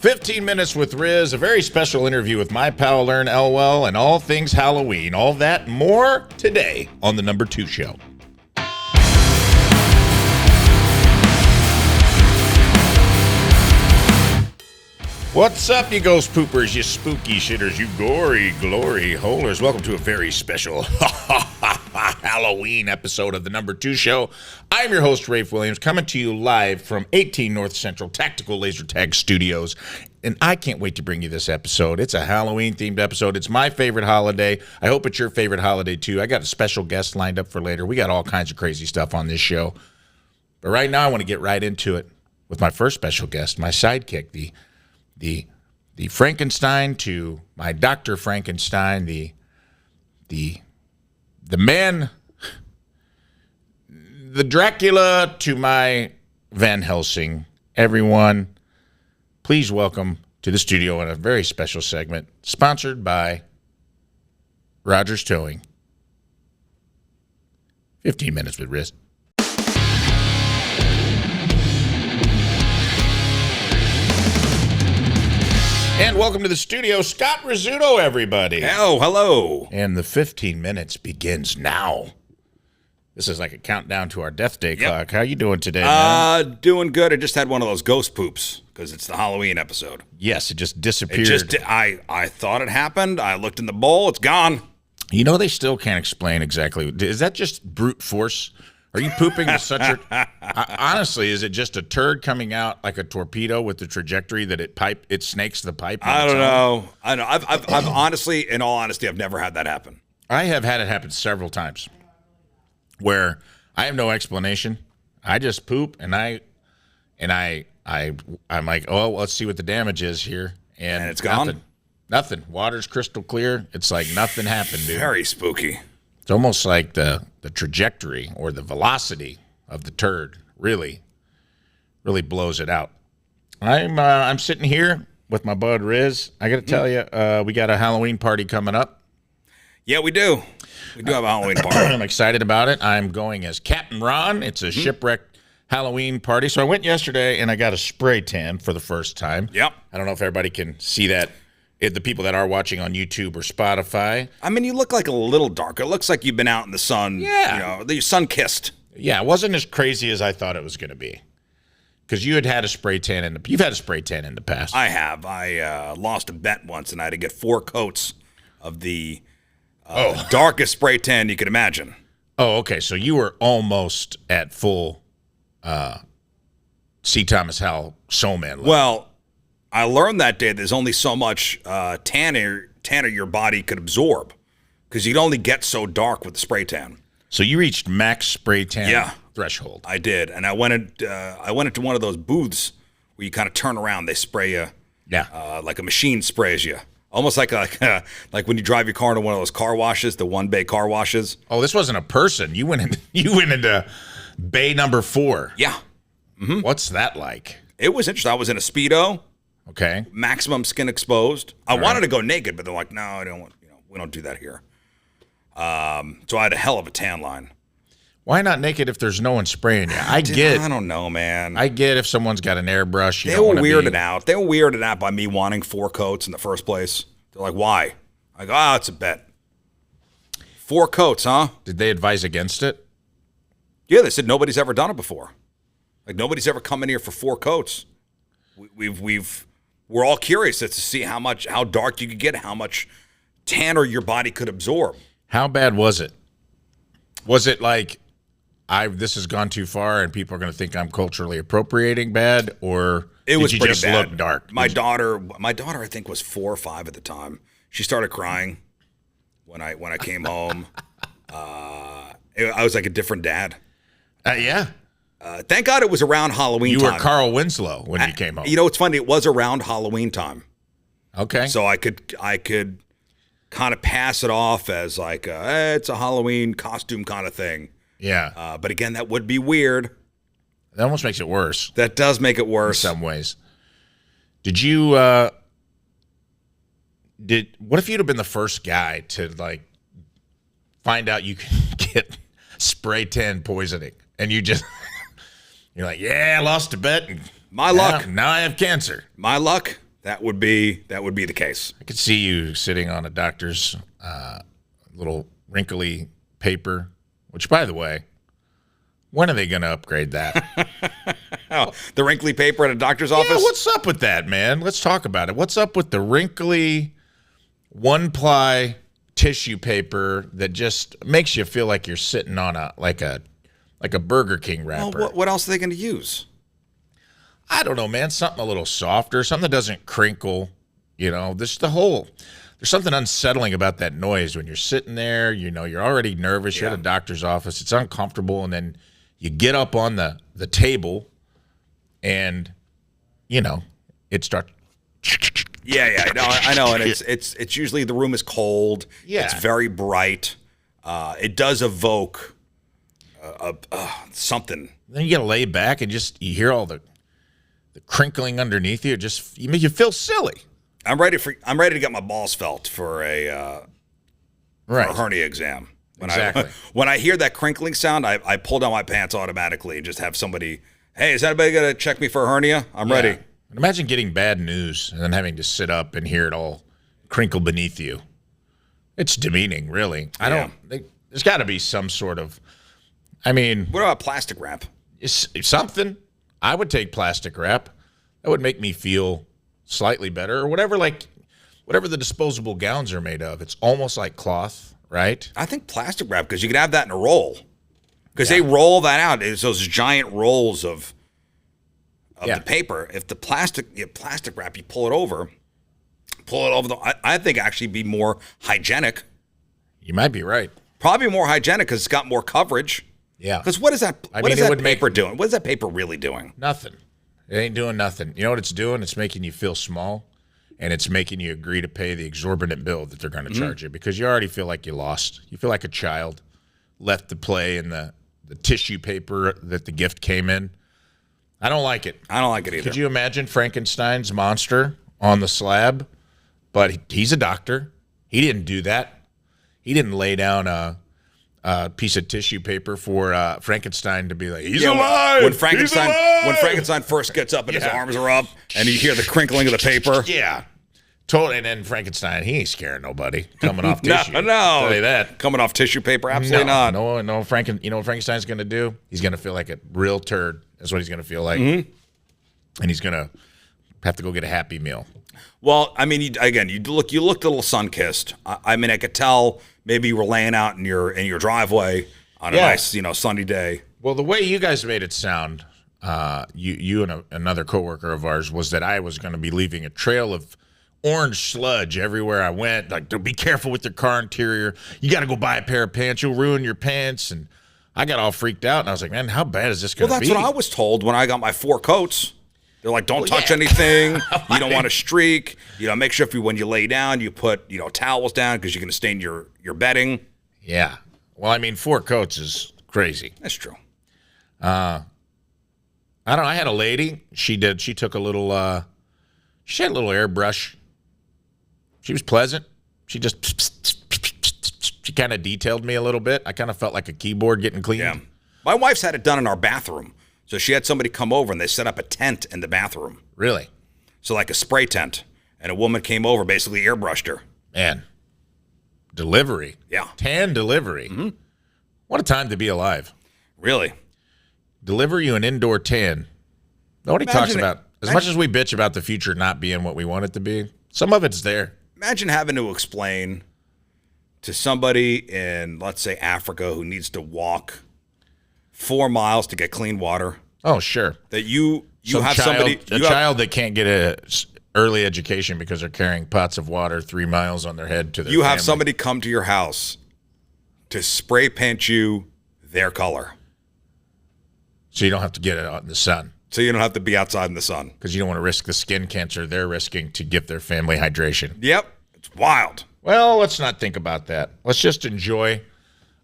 15 Minutes with Riz, a very special interview with my pal Lern Elwell, and all things Halloween. All that and more today on the Number 2 Show. What's up, you ghost poopers, you spooky shitters, you gory glory holers? Welcome to a very special Halloween episode of the Number 2 Show. I'm your host, Rafe Williams, coming to you live from 18 North Central Tactical Laser Tag Studios. And I can't wait to bring you this episode. It's a Halloween-themed episode. It's my favorite holiday. I hope it's your favorite holiday, too. I got a special guest lined up for later. We got all kinds of crazy stuff on this show. But right now, I want to get right into it with my first special guest, my sidekick, the Frankenstein to my Dr. Frankenstein, the man, the Dracula to my Van Helsing. Everyone, please welcome to the studio in a very special segment sponsored by Rogers Towing. 15 Minutes with Riz. And welcome to the studio, Scott Rizzuto, everybody. Oh, hello. And the 15 minutes begins now. This is like a countdown to our death day clock. How you doing today, man? Doing good. I just had one of those ghost poops because it's the Halloween episode. Yes, it just disappeared. I thought it happened. I looked in the bowl. It's gone. You know, they still can't explain exactly. Is that just brute force? Are you pooping with such a... honestly, is it just a turd coming out like a torpedo with the trajectory that it snakes the pipe? I don't know. I've honestly, in all honesty, I've never had that happen. I have had it happen several times where I have no explanation. I just poop and I'm like, oh, let's see what the damage is here. And it's gone? Nothing. Water's crystal clear. It's like nothing happened, dude. Very spooky. It's almost like the trajectory or the velocity of the turd really blows it out. I'm sitting here with my bud Riz. I got to tell you, we got a Halloween party coming up. Yeah, we do. We do have a Halloween party. I'm excited about it. I'm going as Captain Ron. It's a shipwrecked Halloween party. So I went yesterday and I got a spray tan for the first time. Yep. I don't know if everybody can see that. The people that are watching on YouTube or Spotify. I mean, you look like a little dark. It looks like you've been out in the sun. Yeah. You know, sun-kissed. Yeah, it wasn't as crazy as I thought it was going to be. Because you had a spray tan you've had a spray tan in the past. I have. I lost a bet once, and I had to get 4 coats of the darkest spray tan you could imagine. Oh, okay. So you were almost at full C. Thomas Howell Soulman level. Well, I learned that day there's only so much tanner your body could absorb because you'd only get so dark with the spray tan. So you reached max spray tan threshold. I did, and I went into one of those booths where you kind of turn around. They spray you, like a machine sprays you, almost like when you drive your car into one of those car washes, the 1-bay car washes. Oh, this wasn't a person. You went into bay number 4. Yeah. Mm-hmm. What's that like? It was interesting. I was in a Speedo. Okay. Maximum skin exposed. I wanted to go naked, but they're like, no, I don't want. We don't do that here. So I had a hell of a tan line. Why not naked if there's no one spraying you? I don't know, man. I get if someone's got an airbrush. They were weirded out. They were weirded out by me wanting 4 coats in the first place. They're like, why? I go, it's a bet. 4 coats, huh? Did they advise against it? Yeah, they said nobody's ever done it before. Like nobody's ever come in here for 4 coats. We're all curious to see how dark you could get, how much tanner your body could absorb. How bad was it? Was it like, this has gone too far and people are going to think I'm culturally appropriating bad, or it was you pretty just bad. look dark? My daughter, I think, was 4 or 5 at the time. She started crying when I came home. I was like a different dad. Yeah. Thank God it was around Halloween time. You were Carl Winslow when you came home. You know, it's funny. It was around Halloween time. Okay. So I could kind of pass it off as like, it's a Halloween costume kind of thing. Yeah. But again, that would be weird. That almost makes it worse. That does make it worse. In some ways. Did you, what if you'd have been the first guy to, like, find out you can get spray tan poisoning and you just... You're like, yeah, I lost a bet. My luck. Now I have cancer. My luck. that would be the case. I could see you sitting on a doctor's little wrinkly paper, which, by the way, when are they going to upgrade that? Oh, the wrinkly paper at a doctor's office? Yeah, what's up with that, man? Let's talk about it. What's up with the wrinkly one-ply tissue paper that just makes you feel like you're sitting on a Burger King wrapper? Well, what else are they going to use? I don't know, man. Something a little softer, something that doesn't crinkle. There's something unsettling about that noise when you're sitting there. You're already nervous. You're at a doctor's office. It's uncomfortable, and then you get up on the table, and it starts. Yeah. No, I know, and it's usually the room is cold. Yeah, it's very bright. It does evoke something. Then you gotta lay back and you hear all the crinkling underneath you. You make you feel silly. I'm ready to get my balls felt for a hernia exam. When I hear that crinkling sound, I pull down my pants automatically and just have somebody, hey, is anybody gonna check me for a hernia? I'm ready. And imagine getting bad news and then having to sit up and hear it all crinkle beneath you. It's demeaning, really. There's got to be some sort of. What about plastic wrap? Something. I would take plastic wrap. That would make me feel slightly better, or whatever the disposable gowns are made of. It's almost like cloth, right? I think plastic wrap, because you could have that in a roll. Because they roll that out. It's those giant rolls of the paper. If the plastic wrap, you pull it over. I think actually be more hygienic. You might be right. Probably more hygienic because it's got more coverage. Yeah. Because what is that? What is that paper doing? What is that paper really doing? Nothing. It ain't doing nothing. You know what it's doing? It's making you feel small, and it's making you agree to pay the exorbitant bill that they're going to charge you, because you already feel like you lost. You feel like a child left to play in the tissue paper that the gift came in. I don't like it. I don't like it either. Could you imagine Frankenstein's monster on the slab? But he's a doctor. He didn't do that. He didn't lay down a piece of tissue paper for Frankenstein to be like, he's alive. When Frankenstein first gets up and his arms are up, and you hear the crinkling of the paper. Yeah, totally. And then Frankenstein, he ain't scaring nobody coming off tissue. No, I'll tell you that. Coming off tissue paper, absolutely not. No. You know what Frankenstein's going to do? He's going to feel like a real turd. That's what he's going to feel like, and he's going to have to go get a Happy Meal. Well, you looked a little sun-kissed. I could tell maybe you were laying out in your driveway on a nice, sunny day. Well, the way you guys made it sound, you and another coworker of ours, was that I was going to be leaving a trail of orange sludge everywhere I went. Like, be careful with your car interior. You got to go buy a pair of pants. You'll ruin your pants. And I got all freaked out, and I was like, man, how bad is this going to be? Well, that's what I was told when I got my 4 coats. They're like, don't touch anything. You don't want to streak. Make sure when you lay down, you put, towels down because you're going to stain your bedding. Yeah. Well, 4 coats is crazy. That's true. I don't know. I had a lady. She took a little, she had a little airbrush. She was pleasant. She kind of detailed me a little bit. I kind of felt like a keyboard getting cleaned. Yeah. My wife's had it done in our bathroom. So she had somebody come over, and they set up a tent in the bathroom. Really? So like a spray tent. And a woman came over, basically airbrushed her. Man. Delivery. Yeah. Tan delivery. Mm-hmm. What a time to be alive. Really? Deliver you an indoor tan. Nobody talks about, as much as we bitch about the future not being what we want it to be, some of it's there. Imagine having to explain to somebody in, let's say, Africa who needs to walk 4 miles to get clean water. Oh, sure. That you have somebody... A child that can't get a early education because they're carrying pots of water 3 miles on their head to their family. Have somebody come to your house to spray paint you their color. So you don't have to get it out in the sun. So you don't have to be outside in the sun. Because you don't want to risk the skin cancer they're risking to give their family hydration. Yep. It's wild. Well, let's not think about that. Let's just enjoy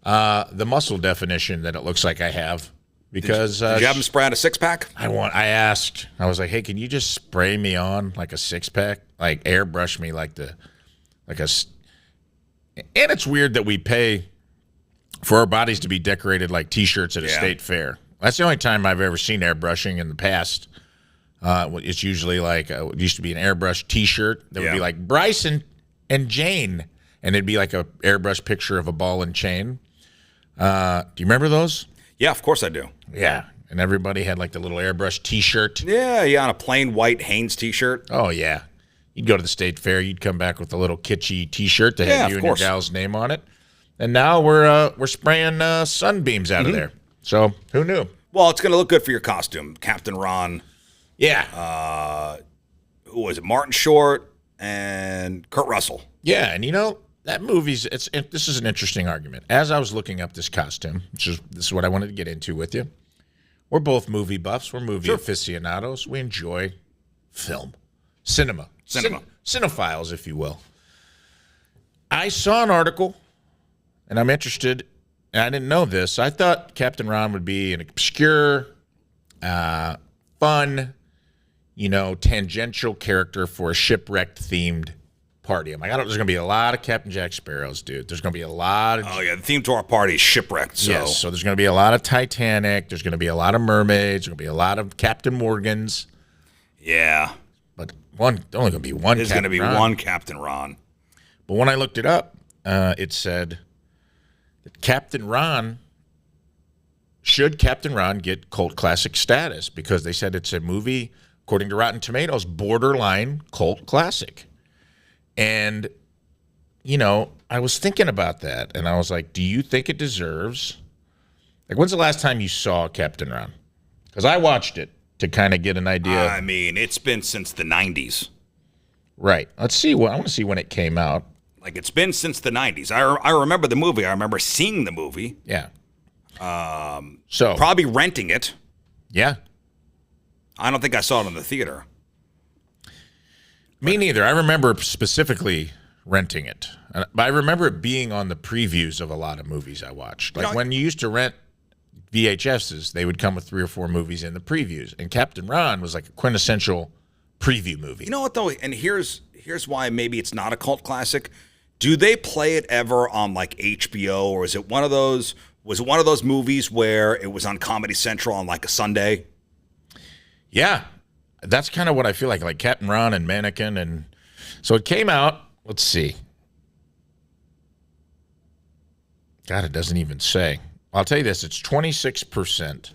the muscle definition that it looks like I have. Because did you have them spray on a 6-pack? I asked. I was like, hey, can you just spray me on like a 6-pack? Like airbrush me and it's weird that we pay for our bodies to be decorated like T-shirts at a state fair. That's the only time I've ever seen airbrushing in the past. It's usually like it used to be an airbrush T-shirt that would be like Bryson and Jane, and it'd be like a airbrush picture of a ball and chain. Do you remember those? Yeah, of course I do. Yeah, and everybody had like the little airbrush T-shirt. Yeah, on a plain white Hanes T-shirt. Oh yeah, you'd go to the state fair, you'd come back with a little kitschy T-shirt that had you and your gal's name on it. And now we're spraying sunbeams out of there. So who knew? Well, it's going to look good for your costume, Captain Ron. Yeah. Who was it? Martin Short and Kurt Russell. Yeah, and that movie's this is an interesting argument. As I was looking up this costume, this is what I wanted to get into with you. We're both movie buffs. We're movie aficionados. We enjoy film, cinema, cinephiles, if you will. I saw an article, and I'm interested. And I didn't know this. I thought Captain Ron would be an obscure, fun, tangential character for a shipwrecked-themed party. I'm like, there's going to be a lot of Captain Jack Sparrows, dude. There's going to be a lot of... Oh, yeah, the theme to our party is shipwrecked. So. Yes, so there's going to be a lot of Titanic. There's going to be a lot of mermaids. There's going to be a lot of Captain Morgans. Yeah. But only going to be one Captain Ron. There's going to be one Captain Ron. But when I looked it up, it said... Captain Ron get cult classic status? Because they said it's a movie, according to Rotten Tomatoes, borderline cult classic. And, I was thinking about that, and I was like, do you think it deserves... Like, when's the last time you saw Captain Ron? Because I watched it to kind of get an idea. I mean, it's been since the 90s. Right. Let's see. I want to see when it came out. Like, it's been since the 90s. I remember the movie. I remember seeing the movie. Yeah. So probably renting it. Yeah. I don't think I saw it in the theater. Me neither. I remember specifically renting it. But I remember it being on the previews of a lot of movies I watched. Like, when you used to rent VHSs, they would come with 3 or 4 movies in the previews. And Captain Ron was like a quintessential preview movie. You know what, though? And here's why maybe it's not a cult classic. Do they play it ever on like HBO, or is it one of those? Was it one of those movies where it was on Comedy Central on like a Sunday? Yeah, that's kind of what I feel like Captain Ron and Mannequin, and so it came out. Let's see. God, it doesn't even say. I'll tell you this: it's 26%.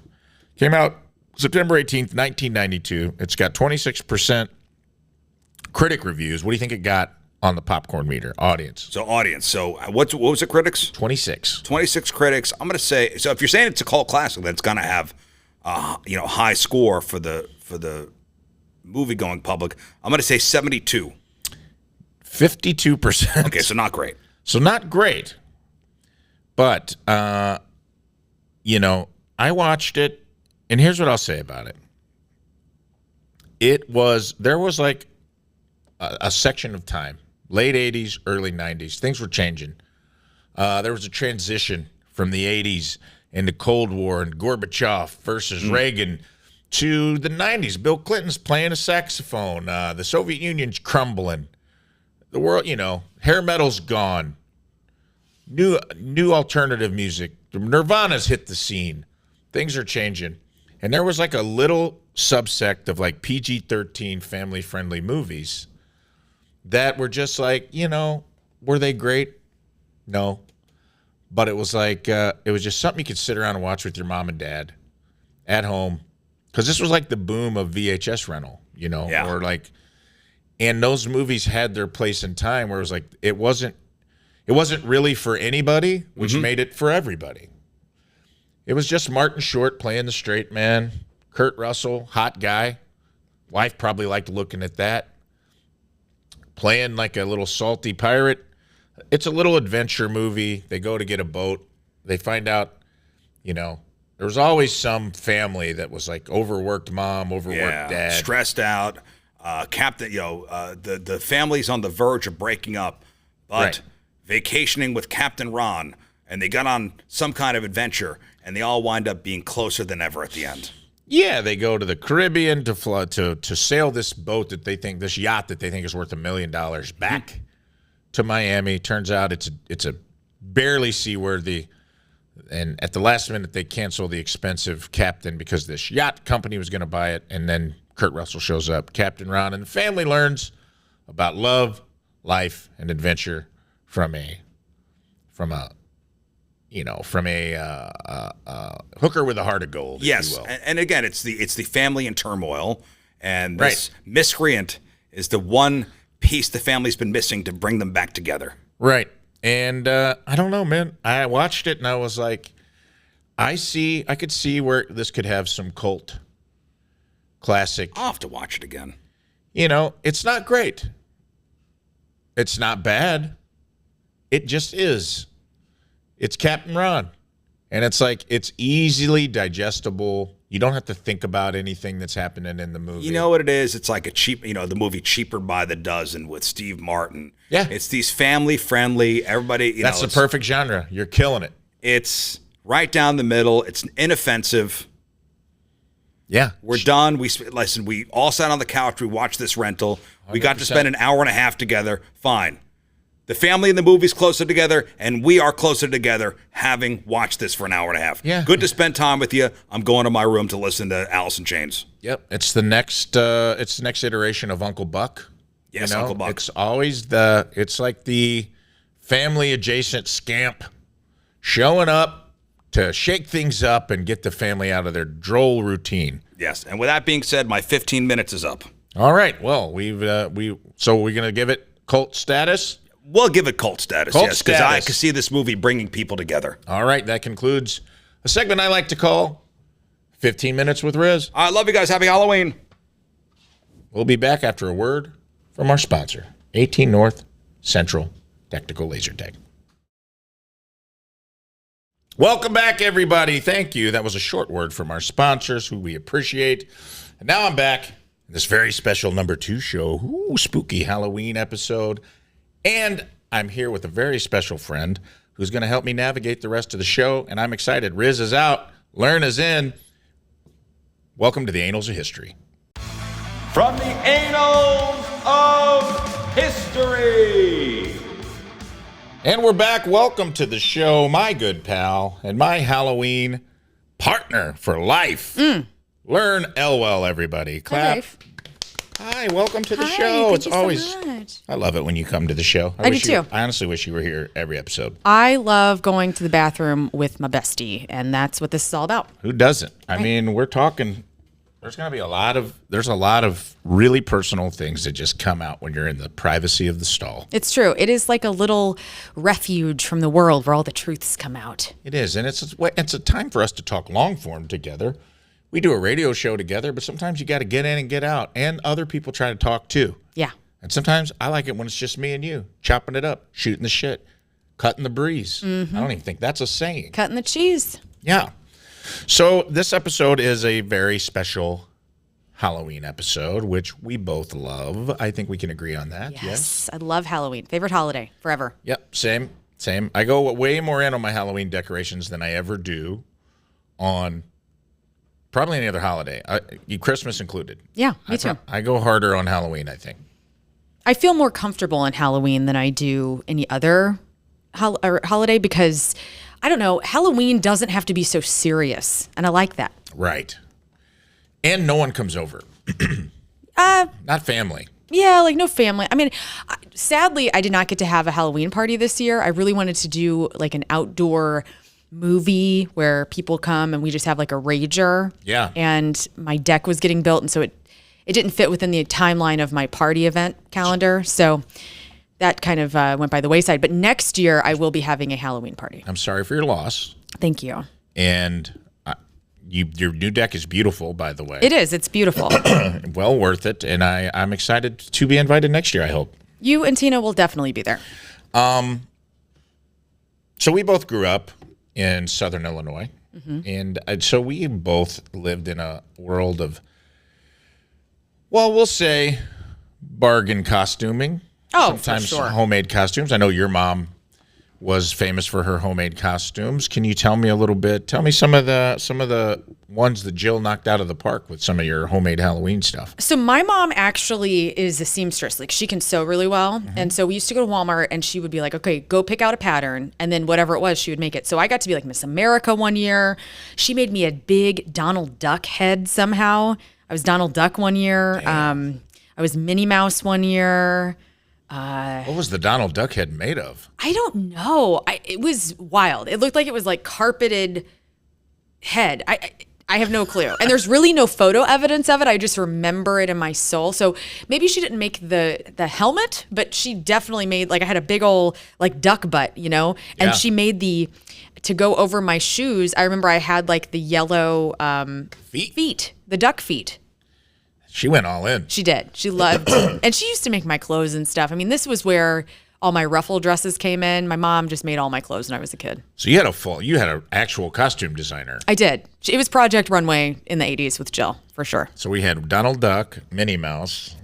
Came out September 18th, 1992. It's got 26% critic reviews. What do you think it got on the popcorn meter? Audience. So what was the critics? 26. 26 critics. I'm going to say, so if you're saying it's a cult classic, then it's going to have high score for the movie going public. I'm going to say 72. 52%. Okay, so not great. So not great. But I watched it, and here's what I'll say about it. There was like a section of time, late 80s, early 90s. Things were changing. There was a transition from the 80s into Cold War and Gorbachev versus Reagan to the 90s. Bill Clinton's playing a saxophone. The Soviet Union's crumbling. The world, hair metal's gone. New alternative music. Nirvana's hit the scene. Things are changing. And there was like a little subsect of like PG-13 family-friendly movies that were just like, were they great? No. But it was like, it was just something you could sit around and watch with your mom and dad at home. Because this was like the boom of VHS rental, Yeah. Or like, and those movies had their place in time where it was like, it wasn't really for anybody, which made it for everybody. It was just Martin Short playing the straight man, Kurt Russell, hot guy. Wife probably liked looking at that. Playing like a little salty pirate. It's a little adventure movie. They go to get a boat. They find out, there was always some family that was like overworked mom, overworked dad. Stressed out. Captain, the family's on the verge of breaking up, but vacationing with Captain Ron, and they got on some kind of adventure, and they all wind up being closer than ever at the end. Yeah, they go to the Caribbean to sail this boat this yacht that they think is worth $1 million back to Miami. Turns out it's a barely seaworthy, and at the last minute they cancel the expensive captain because this yacht company was going to buy it, and then Kurt Russell shows up. Captain Ron and the family learns about love, life, and adventure from a hooker with a heart of gold. Yes, if you will. and again, it's the family in turmoil, and this miscreant is the one piece the family's been missing to bring them back together. Right. And I don't know, man. I watched it and I was like, I could see where this could have some cult classic. I'll have to watch it again. It's not great. It's not bad. It just is. It's Captain Ron. And it's like, it's easily digestible. You don't have to think about anything that's happening in the movie. You know what it is? It's like the movie Cheaper by the Dozen with Steve Martin. Yeah. It's these family-friendly, everybody, That's the perfect genre. You're killing it. It's right down the middle. It's inoffensive. Yeah. We're done. We all sat on the couch. We watched this rental. 100%. We got to spend an hour and a half together. Fine. The family in the movie's closer together, and we are closer together having watched this for an hour and a half. Yeah. Good to spend time with you. I'm going to my room to listen to Alice in Chains. Yep. It's the next iteration of Uncle Buck. Yes, Uncle Buck. It's always it's like the family adjacent scamp showing up to shake things up and get the family out of their droll routine. Yes. And with that being said, my 15 minutes is up. All right. Well, so we're going to give it cult status? We'll give it cult status, yes, because I status. can see this movie bringing people together. All right, that concludes a segment I like to call 15 Minutes with Riz. I love you guys. Happy Halloween. We'll be back after a word from our sponsor, 18 North Central Technical Laser Tech. Welcome back, everybody. Thank you. That was a short word from our sponsors, who we appreciate. And now I'm back in this very special number 2 show, spooky Halloween episode. And I'm here with a very special friend who's going to help me navigate the rest of the show, and I'm excited. Riz is out. Lern is in. Welcome to the Annals of History. From the Annals of History. And we're back. Welcome to the show, my good pal and my Halloween partner for life, Lern Elwell, everybody. Clap. Hi, welcome to the show. Thank you so much. I love it when you come to the show. I do too. I honestly wish you were here every episode. I love going to the bathroom with my bestie, and that's what this is all about. Who doesn't? I mean, we're talking, there's going to be a lot of really personal things that just come out when you're in the privacy of the stall. It's true. It is like a little refuge from the world where all the truths come out. It is, and it's a time for us to talk long form together. We do a radio show together, but sometimes you got to get in and get out, and other people try to talk too. Yeah. And sometimes I like it when it's just me and you, chopping it up, shooting the shit, cutting the breeze. I don't even think that's a saying. Cutting the cheese. Yeah. So this episode is a very special Halloween episode, which we both love. I think we can agree on that. Yes. I love Halloween. Favorite holiday forever. Yep. Same. I go way more in on my Halloween decorations than I ever do on probably any other holiday, Christmas included. Yeah, me too. I go harder on Halloween, I think. I feel more comfortable on Halloween than I do any other holiday because, I don't know, Halloween doesn't have to be so serious, and I like that. Right. And no one comes over. Not family. Yeah, like no family. I mean, sadly, I did not get to have a Halloween party this year. I really wanted to do like an outdoor movie where people come and we just have like a rager. Yeah. And my deck was getting built, and so it didn't fit within the timeline of my party event calendar. So that kind of went by the wayside. But next year I will be having a Halloween party. I'm sorry for your loss. Thank you. And your new deck is beautiful, by the way. It is. It's beautiful. Well worth it. And I'm excited to be invited next year, I hope. You and Tina will definitely be there. So we both grew up in Southern Illinois. And so we both lived in a world of, well, we'll say bargain costuming. Oh, sometimes for sure. Homemade costumes. I know your mom was famous for her homemade costumes. Can you tell me a little bit? Tell me some of the ones that Jill knocked out of the park with some of your homemade Halloween stuff. So my mom actually is a seamstress. Like, she can sew really well. And so we used to go to Walmart and she would be like, okay, go pick out a pattern. And then whatever it was, she would make it. So I got to be like Miss America one year. She made me a big Donald Duck head somehow. I was Donald Duck one year. I was Minnie Mouse one year. What was the Donald Duck head made of? I don't know. It was wild. It looked like it was like carpeted head. I have no clue. And there's really no photo evidence of it. I just remember it in my soul. So maybe she didn't make the helmet, but she definitely made, like, I had a big old like duck butt, you know? And she made to go over my shoes. I remember I had like the yellow feet, the duck feet. She went all in. She did. She loved, and she used to make my clothes and stuff. I mean, this was where all my ruffle dresses came in. My mom just made all my clothes when I was a kid. So you had an actual costume designer. I did. It was Project Runway in the 80s with Jill, for sure. So we had Donald Duck, Minnie Mouse.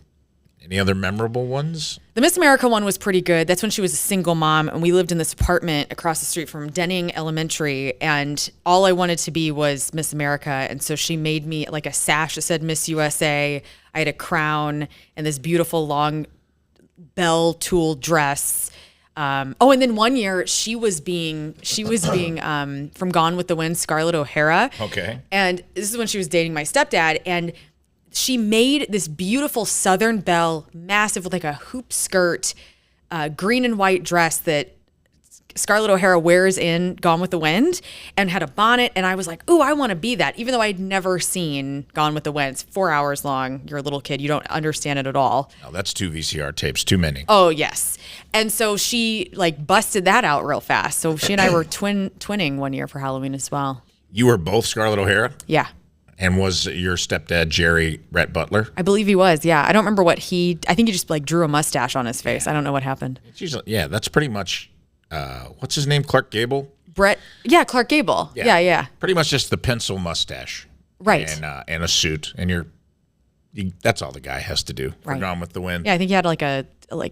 Any other memorable ones? The Miss America one was pretty good. That's when she was a single mom, and we lived in this apartment across the street from Denning Elementary, and all I wanted to be was Miss America, and so she made me like a sash that said Miss USA. I had a crown and this beautiful long bell tool dress. And then one year she was being from Gone with the Wind, Scarlett O'Hara. Okay. And this is when she was dating my stepdad, and she made this beautiful Southern belle, massive, with like a hoop skirt, green and white dress that Scarlett O'Hara wears in Gone with the Wind, and had a bonnet. And I was like, ooh, I want to be that, even though I'd never seen Gone with the Wind. It's 4 hours long. You're a little kid. You don't understand it at all. Oh, that's 2 VCR tapes, too many. Oh, yes. And so she like busted that out real fast. So she and I were twinning one year for Halloween as well. You were both Scarlett O'Hara? Yeah. And was your stepdad Jerry Rhett Butler? I believe he was, yeah. I don't remember I think he just like drew a mustache on his face. I don't know what happened. That's pretty much, what's his name, Clark Gable? Clark Gable. Yeah. Pretty much just the pencil mustache. Right. And a suit. And that's all the guy has to do for Gone with the Wind. Yeah, I think he had like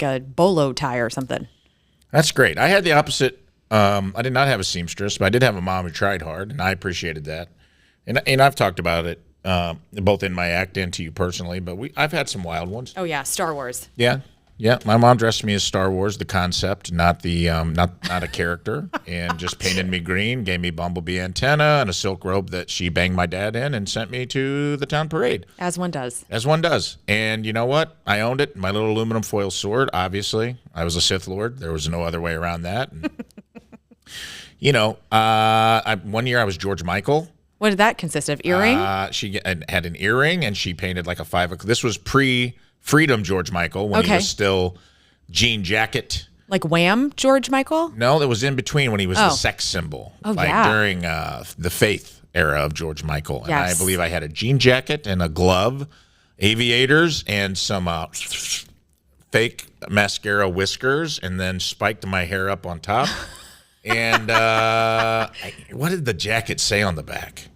a bolo tie or something. That's great. I had the opposite. I did not have a seamstress, but I did have a mom who tried hard, and I appreciated that. And I've talked about it both in my act and to you personally, but I've had some wild ones. Oh yeah, Star Wars. Yeah. My mom dressed me as Star Wars, the concept, not the not a character, and just painted me green, gave me bumblebee antenna and a silk robe that she banged my dad in, and sent me to the town parade. As one does. And you know what? I owned it. My little aluminum foil sword. Obviously, I was a Sith Lord. There was no other way around that. And, one year I was George Michael. What did that consist of? Earring? She had an earring, and she painted like a 5 o'clock. This was pre-Freedom George Michael, when he was still jean jacket. Like Wham George Michael? No, that was in between, when he was the sex symbol. During the Faith era of George Michael. And I believe I had a jean jacket and a glove, aviators, and some fake mascara whiskers, and then spiked my hair up on top. And what did the jacket say on the back?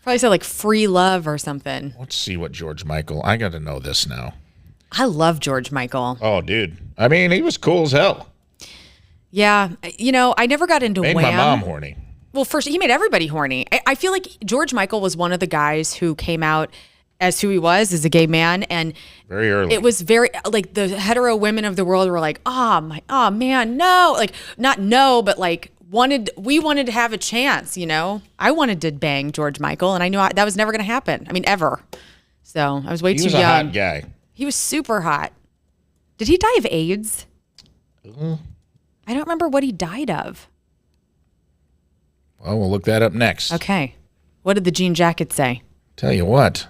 Probably said like free love or something. Let's see what George Michael. I got to know this now. I love George Michael. Oh, dude. I mean, he was cool as hell. Yeah. I never got into Made Wham. my mom horny. Well, first, he made everybody horny. I feel like George Michael was one of the guys who came out as who he was, as a gay man. And very early. It was very, like, the hetero women of the world were like, oh man, no. Like, not no, but like, we wanted to have a chance, I wanted to bang George Michael, and I knew that was never going to happen. I mean, ever. So I was way too young. He was a hot guy. He was super hot. Did he die of AIDS? I don't remember what he died of. Well, we'll look that up next. Okay. What did the jean jacket say? Tell you what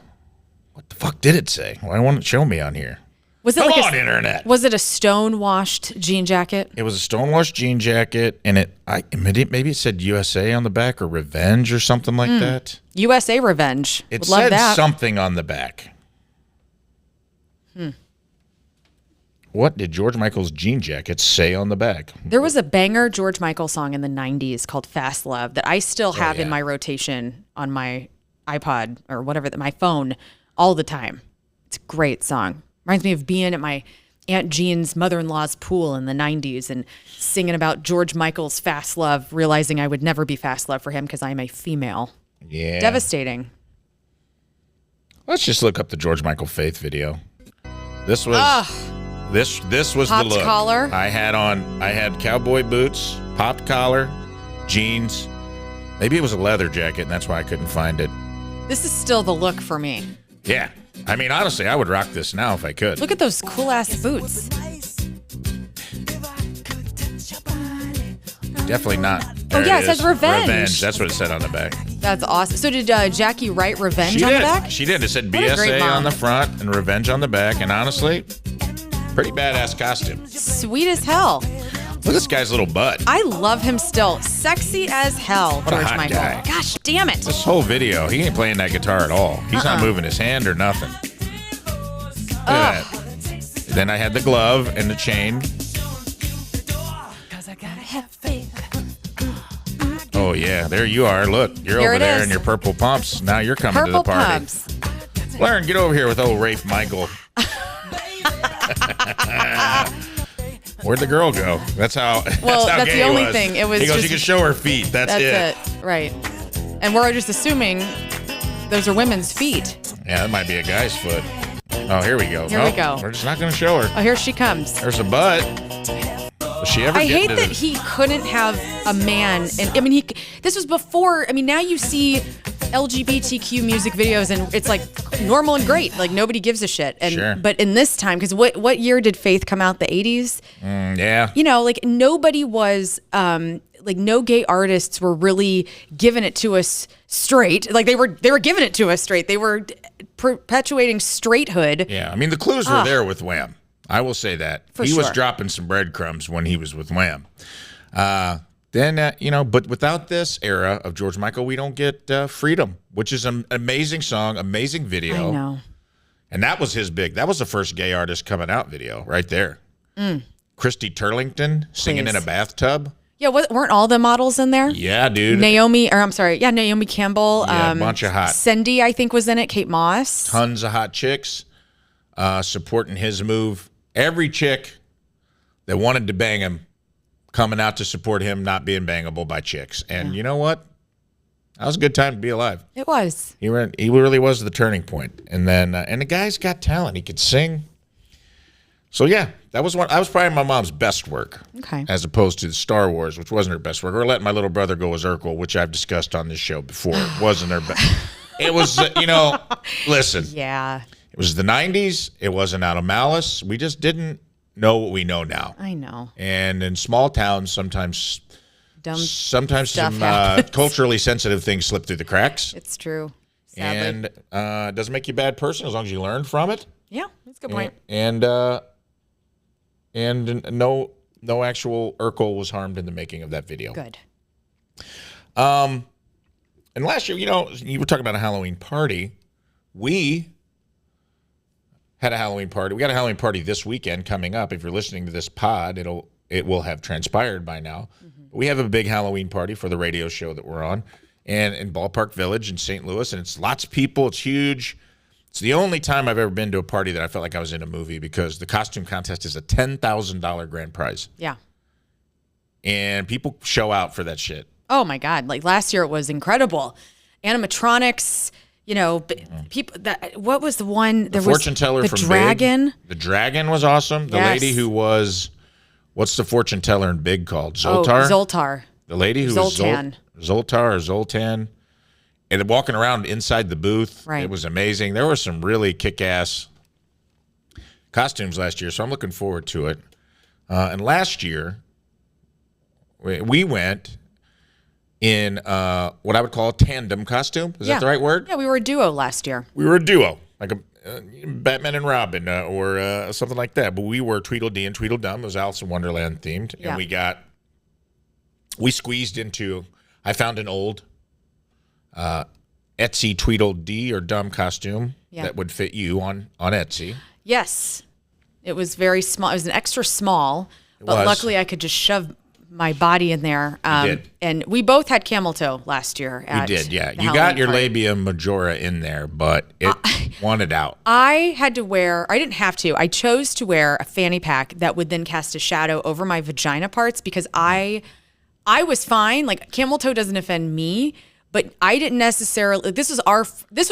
the fuck did it say? Why won't it show me on here? Was it Come on, internet. Was it a stone-washed jean jacket? It was a stone-washed jean jacket, and maybe it said USA on the back, or Revenge or something like that. USA Revenge. It love said that. something on the back. What did George Michael's jean jacket say on the back? There was a banger George Michael song in the 90s called Fast Love that I still have in my rotation on my iPod or whatever, my phone, all the time. It's a great song. Reminds me of being at my Aunt Jean's mother-in-law's pool in the 90s and singing about George Michael's Fast Love, realizing I would never be Fast Love for him because I'm a female. Yeah. Devastating. Let's just look up the George Michael Faith video. This was this was popped the look. Collar. I had cowboy boots, popped collar, jeans. Maybe it was a leather jacket, and that's why I couldn't find it. This is still the look for me. Yeah. I mean, honestly, I would rock this now if I could. Look at those cool ass boots. Definitely not. Oh, yeah, it says Revenge. Revenge. That's what it said on the back. That's awesome. So did Jackie write Revenge on the back? She did. It said What a great BSA mom. on the front and Revenge on the back. And honestly, pretty badass costume. Sweet as hell. Look at this guy's little butt. I love him still. Sexy as hell, What a George hot Michael. guy. Gosh damn it. This whole video, he ain't playing that guitar at all. He's not moving his hand or nothing. Look at that. Then I had the glove and the chain. Oh, yeah. There you are. Look, you're Here over it there is. in your purple pumps. Now you're coming to the Purple party. pumps. Learn, get over here with old Rafe Michael. Where'd the girl go? That's how. Well, how that's gay the he only was. thing. It was He goes, just- you can show her feet. That's That's it. Right. And we're just assuming those are women's feet. Yeah, that might be a guy's foot. Oh, here we go. Here we go. We're just not going to show her. Oh, here she comes. There's a butt. Was she ever I getting hate to that the- he couldn't have a man. And I mean, this was before. I mean, now you see LGBTQ music videos, and it's like normal and great. Like nobody gives a shit. And Sure. but in this time, because what year did Faith come out? The 80s. Yeah. You know, like nobody was. Like no gay artists were really giving it to us straight. Like they were giving it to us straight. They were perpetuating straighthood. Yeah. I mean, the clues were there with Wham. I will say that. For he was sure. dropping some breadcrumbs when he was with Wham. Then, but without this era of George Michael, we don't get Freedom, which is an amazing song, amazing video. I know. And that was that was the first gay artist coming out video right there. Christy Turlington singing in a Please. bathtub. Yeah, weren't all the models in there? Yeah, dude. Naomi Campbell. Yeah, a bunch of hot. Cindy, I think, was in it. Kate Moss. Tons of hot chicks supporting his move. Every chick that wanted to bang him coming out to support him not being bangable by chicks. And you know what? That was a good time to be alive. It was. He really was the turning point. And then and the guy's got talent. He could sing. So yeah, that was probably my mom's best work. Okay. As opposed to Star Wars, which wasn't her best work. Or letting my little brother go as Urkel, which I've discussed on this show before. It wasn't her best. It was, listen. Yeah. It was the 90s. It wasn't out of malice. We just didn't know what we know now. I know. And in small towns, sometimes Dumb. some happens. culturally sensitive things slip through the cracks. It's true. Sadly. And it doesn't make you a bad person as long as you learn from it. Yeah, that's a good point. And no actual Urkel was harmed in the making of that video. Good. And last year, you were talking about a Halloween party. We had a Halloween party. We got a Halloween party this weekend coming up. If you're listening to this pod, it will have transpired by now. We have a big Halloween party for the radio show that we're on, and in Ballpark Village in St. Louis, and it's lots of people. It's huge. It's the only time I've ever been to a party that I felt like I was in a movie because the costume contest is a $10,000 grand prize, Yeah. and people show out for that shit. Oh my God! Like last year, it was incredible. Animatronics. People. What was the one? There was Fortune teller the from dragon. Big. The dragon was awesome. The Yes. lady who was, what's the fortune teller in Big called? Zoltar? Oh, Zoltar. The lady who Zoltan. was Zoltar or Zoltan. And walking around inside the booth, Right. It was amazing. There were some really kick-ass costumes last year, so I'm looking forward to it. And last year, we went in what I would call a tandem costume. Is that the right word? Yeah, we were a duo last year. We were a duo, like a Batman and Robin or something like that. But we were Tweedledee and Tweedledum. It was Alice in Wonderland themed. Yeah. And we squeezed into, I found an old Etsy Tweedledee or Dumb costume that would fit you on Etsy. Yes. It was very small. It was an extra small, but was. luckily I could just shove my body in there. did. And we both had camel toe last year. You did, yeah. You got your labia majora in there, but it wanted out. I didn't have to. I chose to wear a fanny pack that would then cast a shadow over my vagina parts because I was fine. Like camel toe doesn't offend me, but I didn't necessarily. This was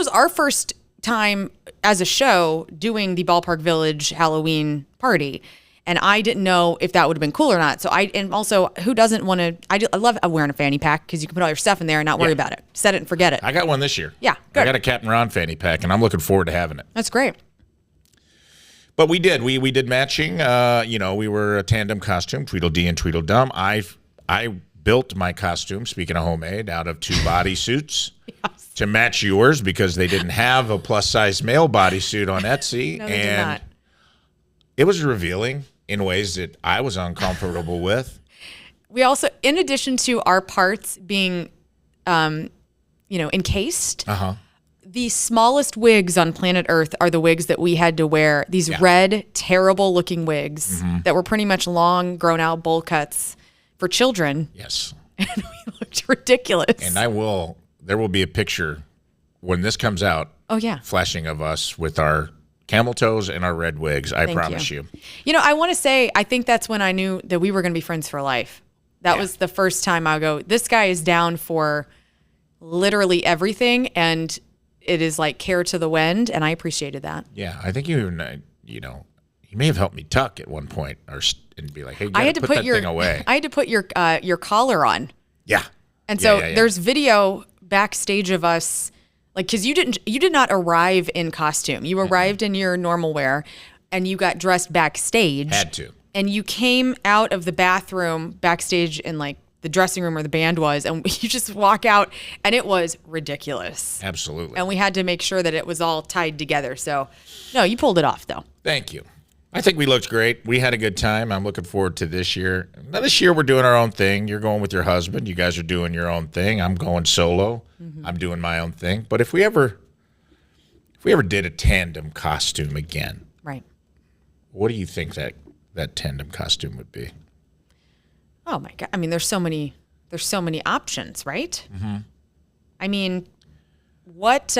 our first time as a show doing the Ballpark Village Halloween party. And I didn't know if that would have been cool or not. And also, who doesn't want to? I love wearing a fanny pack because you can put all your stuff in there and not worry about it. Set it and forget it. I got one this year. Yeah, good. I got a Captain Ron fanny pack, and I'm looking forward to having it. That's great. But we did. We did matching. We were a tandem costume, Tweedledee and Tweedledum. I built my costume, speaking of homemade, out of 2 bodysuits to match yours because they didn't have a plus-size male bodysuit on Etsy. No, they did not. It was revealing in ways that I was uncomfortable with. We also, in addition to our parts being, encased, the smallest wigs on planet Earth are the wigs that we had to wear. These red, terrible-looking wigs that were pretty much long, grown-out bowl cuts for children. Yes. And we looked ridiculous. And there will be a picture when this comes out. Oh, yeah. Flashing of us with our camel toes and our red wigs. I promise you. I want to say, I think that's when I knew that we were going to be friends for life. That was the first time I go, this guy is down for literally everything, and it is like care to the wind, and I appreciated that. Yeah, I think you may have helped me tuck at one point, and be like, "Hey, you gotta put that thing away." I had to put your collar on. Yeah, and so there's video backstage of us, like, because you did not arrive in costume. You arrived in your normal wear, and you got dressed backstage. Had to. And you came out of the bathroom backstage in like the dressing room where the band was, and you just walk out, and it was ridiculous. Absolutely. And we had to make sure that it was all tied together. So, no, you pulled it off, though. Thank you. I think we looked great. We had a good time. I'm looking forward to this year. Now, this year we're doing our own thing. You're going with your husband. You guys are doing your own thing. I'm going solo. I'm doing my own thing. But if we ever did a tandem costume again, right? What do you think that tandem costume would be? Oh my God! I mean, there's so many options, right? I mean, what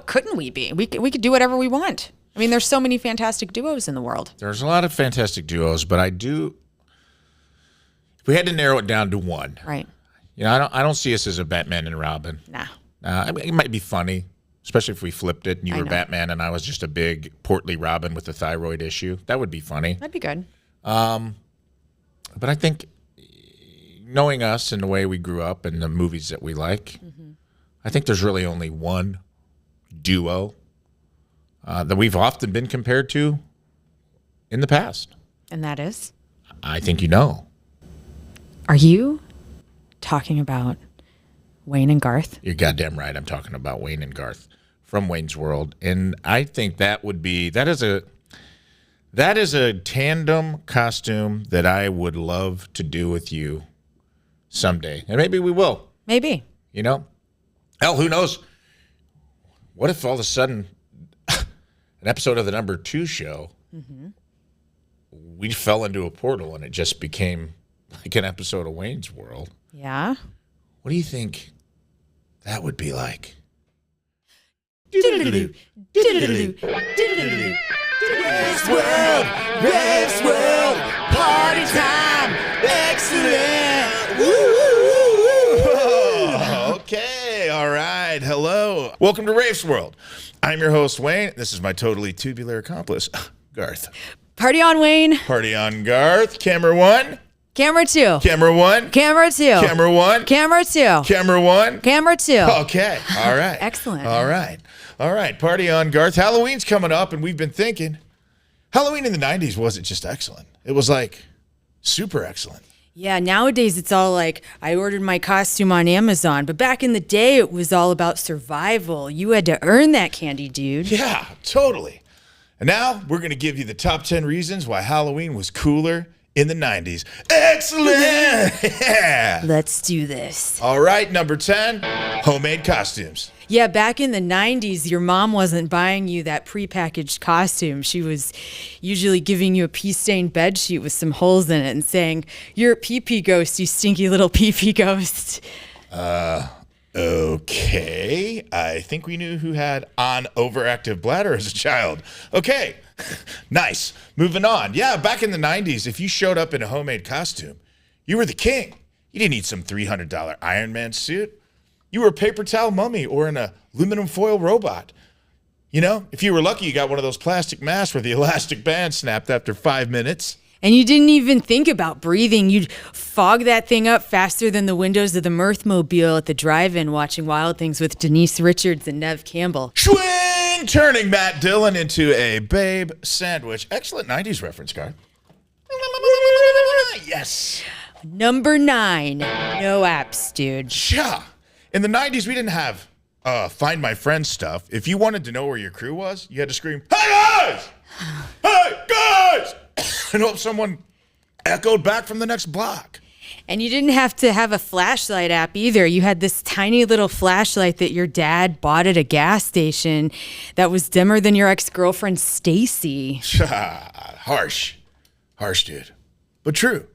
couldn't we be? We could do whatever we want. I mean, there's so many fantastic duos in the world. There's a lot of fantastic duos, but if we had to narrow it down to one, right? I don't see us as a Batman and Robin. Nah. I mean, it might be funny, especially if we flipped it and you were Batman and I was just a big portly Robin with a thyroid issue. That would be funny. That'd be good. But I think knowing us and the way we grew up and the movies that we like, I think there's really only one duo that we've often been compared to in the past. And that is? I think you know. Are you talking about Wayne and Garth? You're goddamn right. I'm talking about Wayne and Garth from Wayne's World. And I think that is a tandem costume that I would love to do with you someday. And maybe we will. Maybe. Hell, who knows? What if all of a sudden an episode of the number 2 show, we fell into a portal and it just became like an episode of Wayne's World? Yeah. What do you think that would be like? Rafe's World, party time, excellent. Woo! Okay, all right. Hello. Welcome to Rafe's World. I'm your host, Wayne. This is my totally tubular accomplice, Garth. Party on, Wayne. Party on, Garth. Camera 1. Camera 2. Camera 1. Camera 2. Camera 1. Camera 2. Camera 1. Camera 2. Okay. All right. Excellent. All right. All right. Party on, Garth. Halloween's coming up, and we've been thinking Halloween in the 90s wasn't just excellent. It was like super excellent. Yeah, nowadays it's all like, I ordered my costume on Amazon, but back in the day it was all about survival. You had to earn that candy, dude. Yeah, totally. And now we're going to give you the top 10 reasons why Halloween was cooler in the 90s. Excellent! Yeah. Let's do this. All right, number 10, homemade costumes. Yeah, back in the 90s, your mom wasn't buying you that prepackaged costume. She was usually giving you a pee-stained bedsheet with some holes in it and saying, "You're a pee-pee ghost, you stinky little pee-pee ghost." Okay. I think we knew who had an overactive bladder as a child. Okay. Nice. Moving on. Yeah, back in the 90s, if you showed up in a homemade costume, you were the king. You didn't need some $300 Iron Man suit. You were a paper towel mummy or an aluminum foil robot. You know, if you were lucky, you got one of those plastic masks where the elastic band snapped after 5 minutes. And you didn't even think about breathing. You'd fog that thing up faster than the windows of the Mirthmobile at the drive-in watching Wild Things with Denise Richards and Nev Campbell. Swing! Turning Matt Dillon into a babe sandwich. Excellent 90s reference, Gar. Yes. Number 9, no apps, dude. Yeah. In the 90s, we didn't have Find My Friend stuff. If you wanted to know where your crew was, you had to scream, "Hey, guys! Hey, guys!" and hope someone echoed back from the next block. And you didn't have to have a flashlight app either. You had this tiny little flashlight that your dad bought at a gas station that was dimmer than your ex-girlfriend, Stacy. Harsh, dude. But true.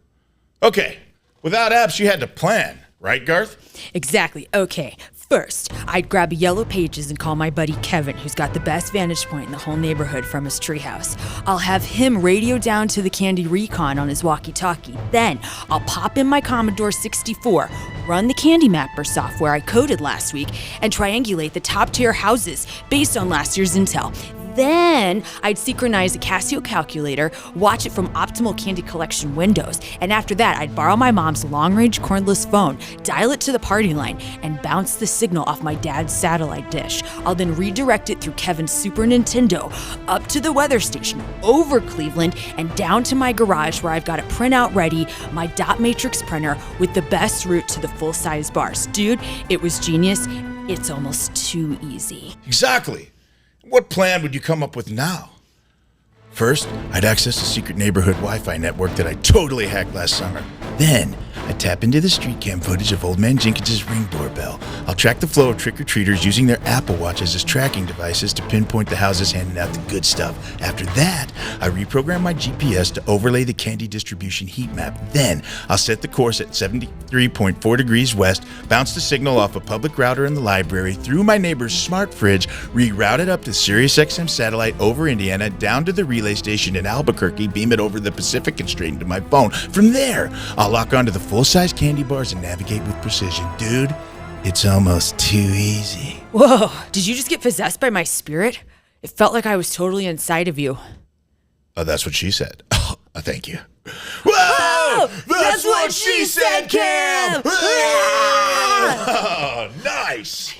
Okay, without apps, you had to plan, right, Garth? Exactly. Okay. First, I'd grab a Yellow Pages and call my buddy Kevin, who's got the best vantage point in the whole neighborhood from his treehouse. I'll have him radio down to the Candy Recon on his walkie-talkie. Then, I'll pop in my Commodore 64, run the Candy Mapper software I coded last week, and triangulate the top-tier houses based on last year's intel. Then, I'd synchronize a Casio calculator, watch it from optimal candy collection windows, and after that, I'd borrow my mom's long-range cordless phone, dial it to the party line, and bounce the signal off my dad's satellite dish. I'll then redirect it through Kevin's Super Nintendo, up to the weather station, over Cleveland, and down to my garage where I've got a printout ready, my dot matrix printer with the best route to the full-size bars. Dude, it was genius. It's almost too easy. Exactly. What plan would you come up with now? First, I'd access a secret neighborhood Wi-Fi network that I totally hacked last summer. Then, I'd tap into the street cam footage of Old Man Jenkins's Ring doorbell. I'll track the flow of trick-or-treaters using their Apple Watches as tracking devices to pinpoint the houses handing out the good stuff. After that, I reprogram my GPS to overlay the candy distribution heat map. Then, I'll set the course at 73.4 degrees west, bounce the signal off a public router in the library, through my neighbor's smart fridge, reroute it up to SiriusXM satellite over Indiana, down to the relay station in Albuquerque, beam it over the Pacific and straight into my phone. From there, I'll lock onto the full-size candy bars and navigate with precision. Dude, it's almost too easy. Whoa, did you just get possessed by my spirit? It felt like I was totally inside of you. Oh, that's what she said. Oh, thank you. Whoa! That's what she said, Cam! Oh, nice.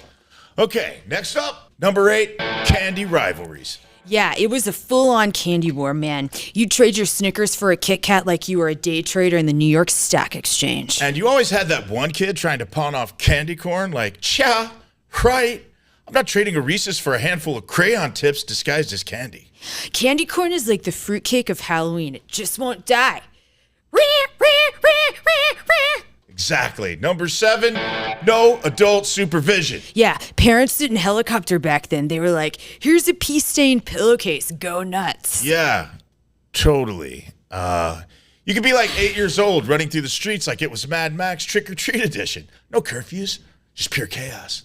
Okay, next up, number 8, candy rivalries. Yeah, it was a full-on candy war, man. You'd trade your Snickers for a Kit Kat like you were a day trader in the New York Stock Exchange. And you always had that one kid trying to pawn off candy corn like, "Cha, right? I'm not trading a Reese's for a handful of crayon tips disguised as candy." Candy corn is like the fruitcake of Halloween. It just won't die. Exactly. Number 7, no adult supervision. Yeah, parents didn't helicopter back then. They were like, "Here's a pea-stained pillowcase. Go nuts." Yeah, totally. You could be like 8 years old running through the streets like it was Mad Max Trick-or-Treat edition. No curfews, just pure chaos.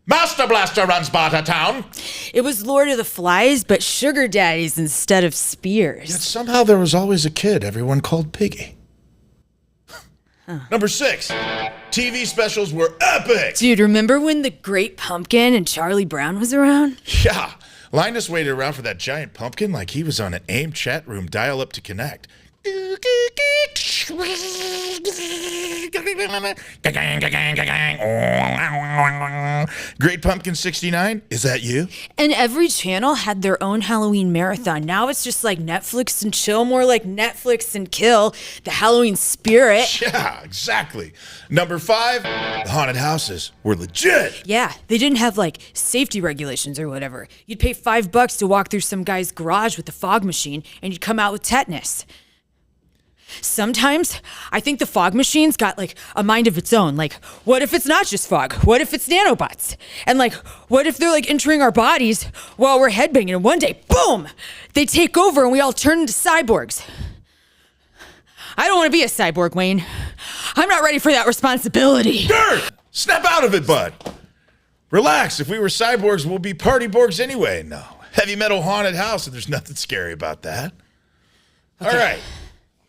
Master Blaster runs Barter Town. It was Lord of the Flies, but sugar daddies instead of spears. Yet somehow there was always a kid everyone called Piggy. Number 6, TV specials were epic. Dude, remember when the Great Pumpkin and Charlie Brown was around? Yeah, Linus waited around for that giant pumpkin like he was on an AIM chat room dial-up to connect. Great Pumpkin 69, is that you? And every channel had their own Halloween marathon. Now it's just like Netflix and chill, more like Netflix and kill, the Halloween spirit. Yeah, exactly. Number 5, the haunted houses were legit. Yeah, they didn't have like safety regulations or whatever. You'd pay $5 to walk through some guy's garage with a fog machine and you'd come out with tetanus. Sometimes I think the fog machine's got like a mind of its own. Like, what if it's not just fog? What if it's nanobots? And like, what if they're like entering our bodies while we're headbanging and one day, boom, they take over and we all turn into cyborgs? I don't want to be a cyborg, Wayne. I'm not ready for that responsibility. Dirt! Snap out of it, bud. Relax. If we were cyborgs, we'll be partyborgs anyway. No. Heavy metal haunted house, and there's nothing scary about that. Okay. All right.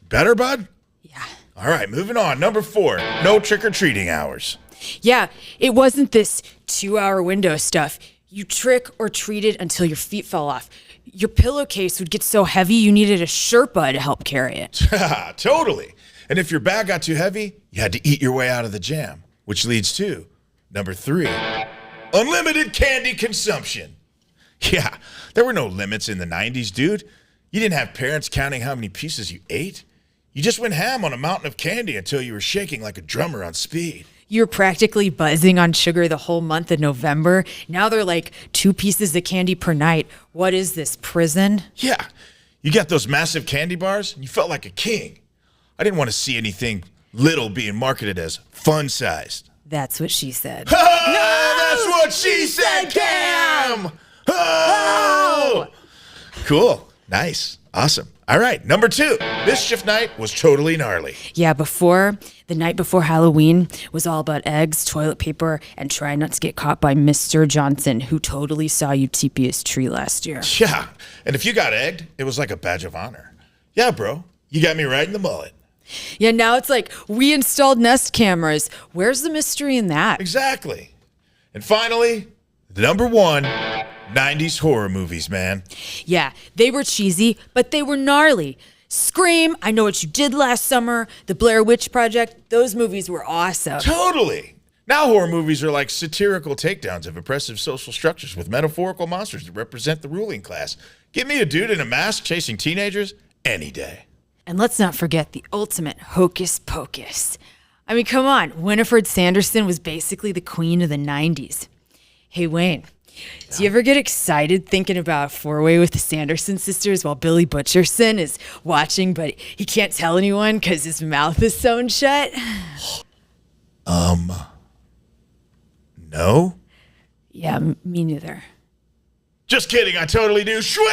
Better, bud? Yeah. All right, moving on. Number 4, no trick-or-treating hours. Yeah, it wasn't this 2-hour window stuff. You trick or treated until your feet fell off. Your pillowcase would get so heavy you needed a Sherpa to help carry it. Totally. And if your bag got too heavy, you had to eat your way out of the jam, which leads to number 3, unlimited candy consumption. Yeah, there were no limits in the 90s, dude. You didn't have parents counting how many pieces you ate. You just went ham on a mountain of candy until you were shaking like a drummer on speed. You're practically buzzing on sugar the whole month of November. Now they're like 2 pieces of candy per night. What is this, prison? Yeah, you got those massive candy bars, and you felt like a king. I didn't want to see anything little being marketed as fun-sized. That's what she said. That's what she said, Cam! Oh! Cool. Nice. Awesome. All right, number 2. Mischief night was totally gnarly. Yeah, the night before Halloween was all about eggs, toilet paper, and trying not to get caught by Mr. Johnson, who totally saw you TP his tree last year. Yeah, and if you got egged, it was like a badge of honor. Yeah, bro, you got me right in the mullet. Yeah, now it's like, we installed Nest cameras. Where's the mystery in that? Exactly. And finally, number 1, 90s horror movies, man. Yeah, they were cheesy, but they were gnarly. Scream, I Know What You Did Last Summer, The Blair Witch Project, those movies were awesome. Totally. Now horror movies are like satirical takedowns of oppressive social structures with metaphorical monsters that represent the ruling class. Give me a dude in a mask chasing teenagers any day. And let's not forget the ultimate hocus pocus. I mean, come on, Winifred Sanderson was basically the queen of the 90s. Hey, Wayne, do you ever get excited thinking about a 4-way with the Sanderson sisters while Billy Butcherson is watching, but he can't tell anyone because his mouth is sewn shut? No? Yeah, me neither. Just kidding, I totally do. Swing!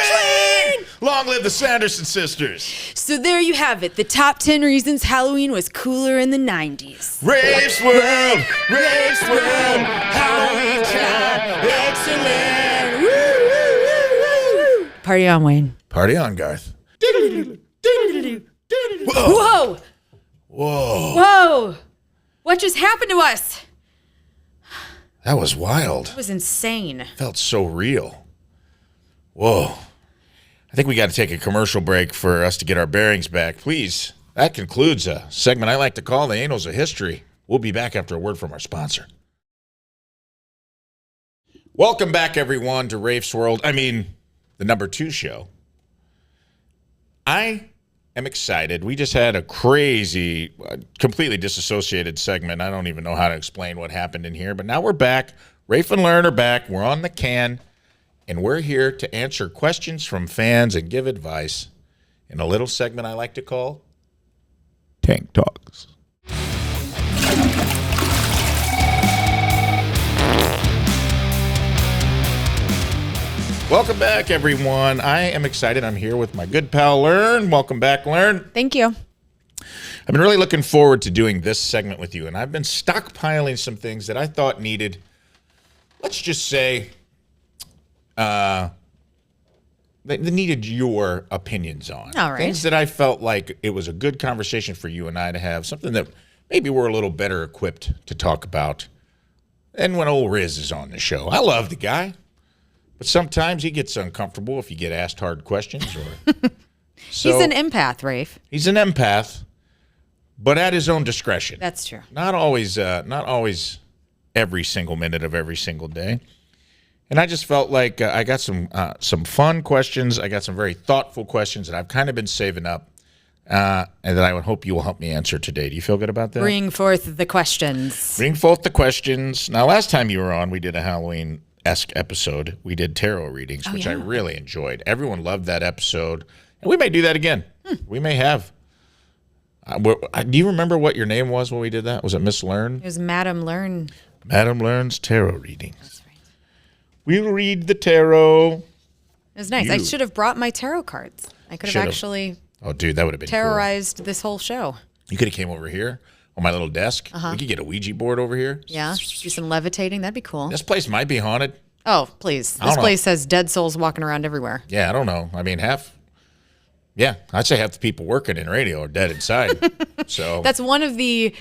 Long live the Sanderson sisters. So there you have it, the top 10 reasons Halloween was cooler in the 90s. Rafe's World! Rafe's World! Halloween time! Excellent! Woo, woo, woo, woo. Party on, Wayne. Party on, Garth. Whoa! Whoa. Whoa! What just happened to us? That was wild. It was insane. Felt so real. Whoa. I think we got to take a commercial break for us to get our bearings back. Please, that concludes a segment I like to call the Annals of History. We'll be back after a word from our sponsor. Welcome back, everyone, to Rafe's World. The number 2 show. I am excited. We just had a crazy, completely disassociated segment. I don't even know how to explain what happened in here, but now we're back. Rafe and Learn are back. We're on the can. And we're here to answer questions from fans and give advice in a little segment I like to call Tank Talks. Welcome back, everyone. I am excited. I'm here with my good pal, Lern. Welcome back, Lern. Thank you. I've been really looking forward to doing this segment with you, and I've been stockpiling some things that I thought needed, let's just say, they needed your opinions on. All right. Things that I felt like it was a good conversation for you and I to have, something that maybe we're a little better equipped to talk about than when old Riz is on the show. I love the guy, but sometimes he gets uncomfortable if you get asked hard questions. So, he's an empath, Rafe. He's an empath, but at his own discretion. That's true. Not always every single minute of every single day. And I just felt like I got some fun questions. I got some very thoughtful questions that I've kind of been saving up and that I would hope you will help me answer today. Do you feel good about that? Bring forth the questions. Bring forth the questions. Now, last time you were on, we did a Halloween-esque episode. We did tarot readings, which I really enjoyed. Everyone loved that episode. And we may do that again. We may have. Do you remember what your name was when we did that? Was it Miss Lern? It was Madam Lern. Madam Lern's tarot readings. That's right. We'll read the tarot. It was nice. I should have brought my tarot cards. I could have actually that would have been terrorized this whole show. You could have came over here on my little desk. We could get a Ouija board over here. Yeah, do some levitating. That'd be cool. This place might be haunted. Oh, please. This place has dead souls walking around everywhere. Yeah, I don't know. I'd say half the people working in radio are dead inside. So that's one of the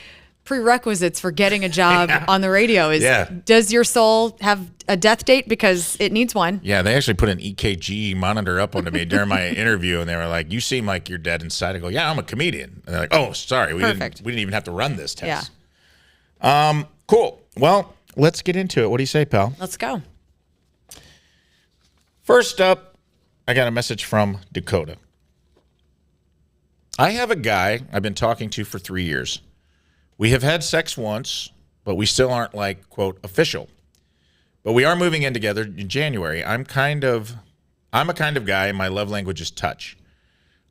prerequisites for getting a job on the radio is, does your soul have a death date? Because it needs one. Yeah, they actually put an EKG monitor up onto me during my interview, and they were like, you seem like you're dead inside. I go, yeah, I'm a comedian. And they're like, oh, sorry, we didn't even have to run this test. Yeah. Cool. Well, let's get into it. What do you say, pal? Let's go. First up, I got a message from Dakota. I have a guy I've been talking to for 3 years. We have had sex once, but we still aren't like, quote, official. But we are moving in together in January. I'm a kind of guy, and my love language is touch.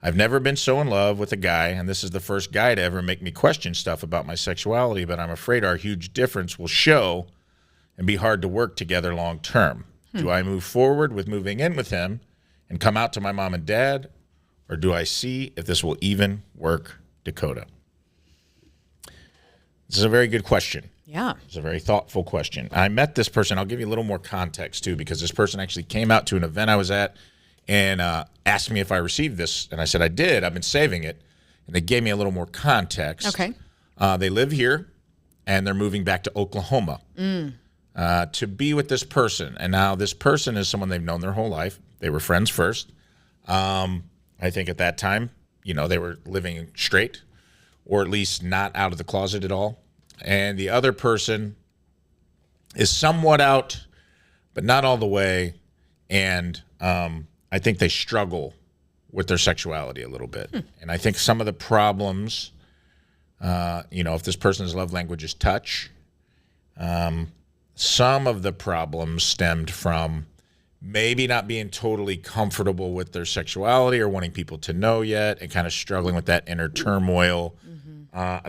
I've never been so in love with a guy, and this is the first guy to ever make me question stuff about my sexuality, but I'm afraid our huge difference will show and be hard to work together long term. Do I move forward with moving in with him and come out to my mom and dad, or do I see if this will even work, Dakota? This is a very good question. Yeah. It's a very thoughtful question. I met this person. I'll give you a little more context, too, because this person actually came out to an event I was at and asked me if I received this. And I said, I did. I've been saving it. And they gave me a little more context. Okay. They live here, and they're moving back to Oklahoma to be with this person. And now this person is someone they've known their whole life. They were friends first. I think at that time, they were living straight, or at least not out of the closet at all. And the other person is somewhat out, but not all the way. And I think they struggle with their sexuality a little bit. And I think some of the problems, if this person's love language is touch, some of the problems stemmed from maybe not being totally comfortable with their sexuality or wanting people to know yet, and kind of struggling with that inner turmoil.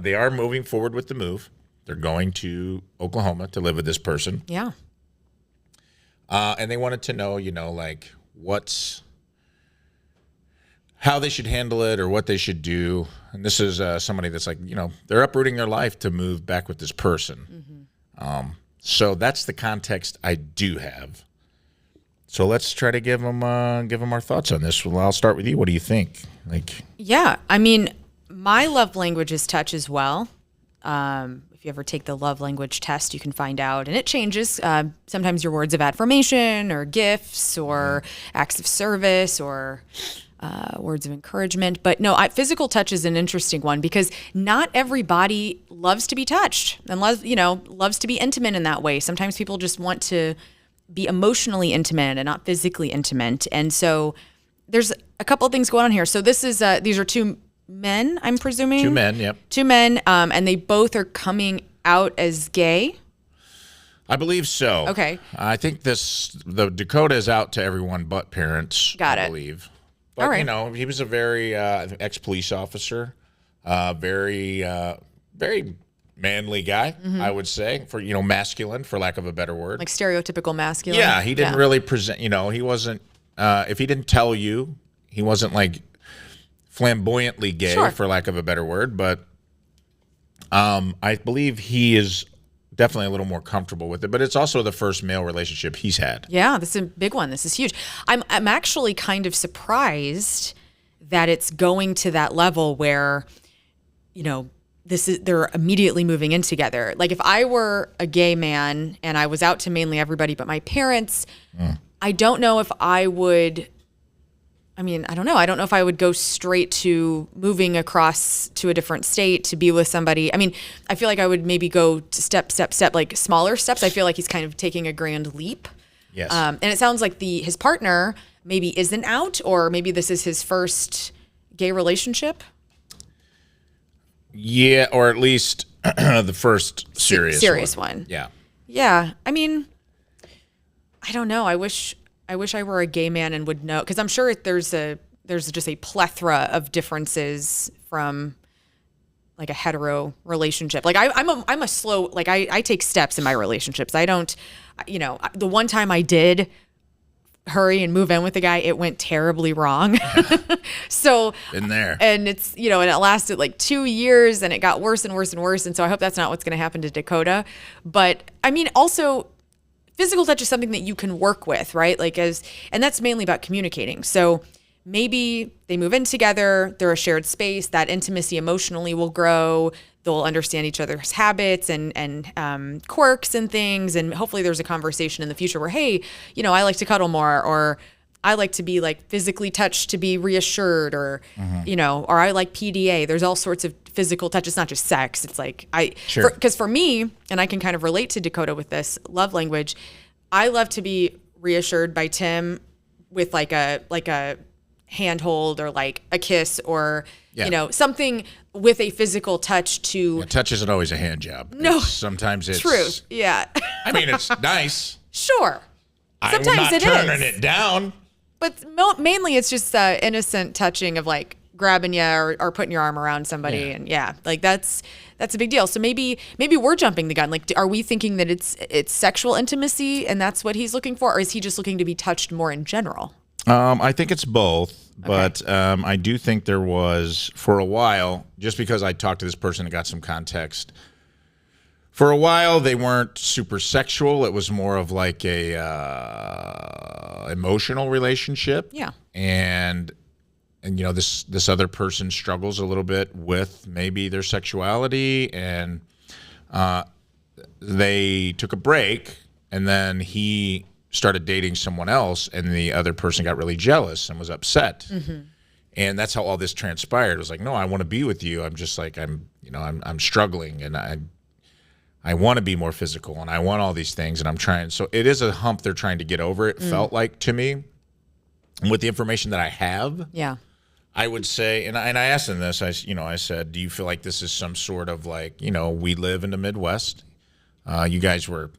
They are moving forward with the move. They're going to Oklahoma to live with this person. Yeah. And they wanted to know, how they should handle it or what they should do. And this is somebody that's like, they're uprooting their life to move back with this person. So that's the context I do have. So let's try to give them our thoughts on this. Well, I'll start with you. What do you think? Yeah, I mean, my love language is touch as well. If you ever take the love language test, you can find out, and it changes. Sometimes your words of affirmation or gifts or acts of service or words of encouragement. But no, physical touch is an interesting one because not everybody loves to be touched and loves to be intimate in that way. Sometimes people just want to be emotionally intimate and not physically intimate. And so there's a couple of things going on here. So this is these are two men, I'm presuming. Two men, yep. Two men, and they both are coming out as gay. I believe so. Okay. I think the Dakota is out to everyone but parents. Got it. I believe. But, all right. He was a very ex-police officer, very manly guy, I would say, for, masculine, for lack of a better word. Like stereotypical masculine. Yeah, he didn't really present, he wasn't, if he didn't tell you, he wasn't like flamboyantly gay, for lack of a better word, but I believe he is definitely a little more comfortable with it, but it's also the first male relationship he's had. Yeah, this is a big one. This is huge. I'm actually kind of surprised that it's going to that level where, they're immediately moving in together. Like if I were a gay man and I was out to mainly everybody but my parents, I don't know if I would. I don't know. I don't know if I would go straight to moving across to a different state to be with somebody. I feel like I would maybe go to step, like smaller steps. I feel like he's kind of taking a grand leap. Yes. And it sounds like his partner maybe isn't out, or maybe this is his first gay relationship. Yeah, or at least the first serious one. Yeah. Yeah. I don't know. I wish I were a gay man and would know, because I'm sure there's just a plethora of differences from like a hetero relationship. Like I'm a slow, like I take steps in my relationships. I don't, the one time I did hurry and move in with a guy, it went terribly wrong. So been there. And it's, and it lasted like 2 years and it got worse and worse and worse. And so I hope that's not what's going to happen to Dakota. But also physical touch is something that you can work with, right? And that's mainly about communicating. So maybe they move in together, they're a shared space, that intimacy emotionally will grow. They'll understand each other's habits and quirks and things. And hopefully there's a conversation in the future where, hey, I like to cuddle more, or I like to be like physically touched to be reassured, or, or I like PDA. There's all sorts of physical touch. It's not just sex. It's like, because for me, and I can kind of relate to Dakota with this love language, I love to be reassured by Tim with like a handhold or like a kiss or, something with a physical touch to. Yeah, touch isn't always a hand job. No. Sometimes it's. Truth. Yeah. I mean, it's nice. Sure. Sometimes I'm not it turning is. it down. But mainly it's just innocent touching of like grabbing you or putting your arm around somebody. And like that's a big deal. So maybe we're jumping the gun. Like, are we thinking that it's sexual intimacy and that's what he's looking for? Or is he just looking to be touched more in general? I think it's both, but I do think there was, for a while, just because I talked to this person and got some context, for a while they weren't super sexual. It was more of like a emotional relationship. Yeah. And this other person struggles a little bit with maybe their sexuality, and they took a break, and then he started dating someone else, and the other person got really jealous and was upset. Mm-hmm. And that's how all this transpired. It was like, no, I want to be with you. I'm just like, I'm struggling, and I want to be more physical, and I want all these things, and I'm trying. So it is a hump they're trying to get over. It felt like to me, and with the information that I have, I would say, and I asked him this. I said, do you feel like this is some sort of like, we live in the Midwest. You guys were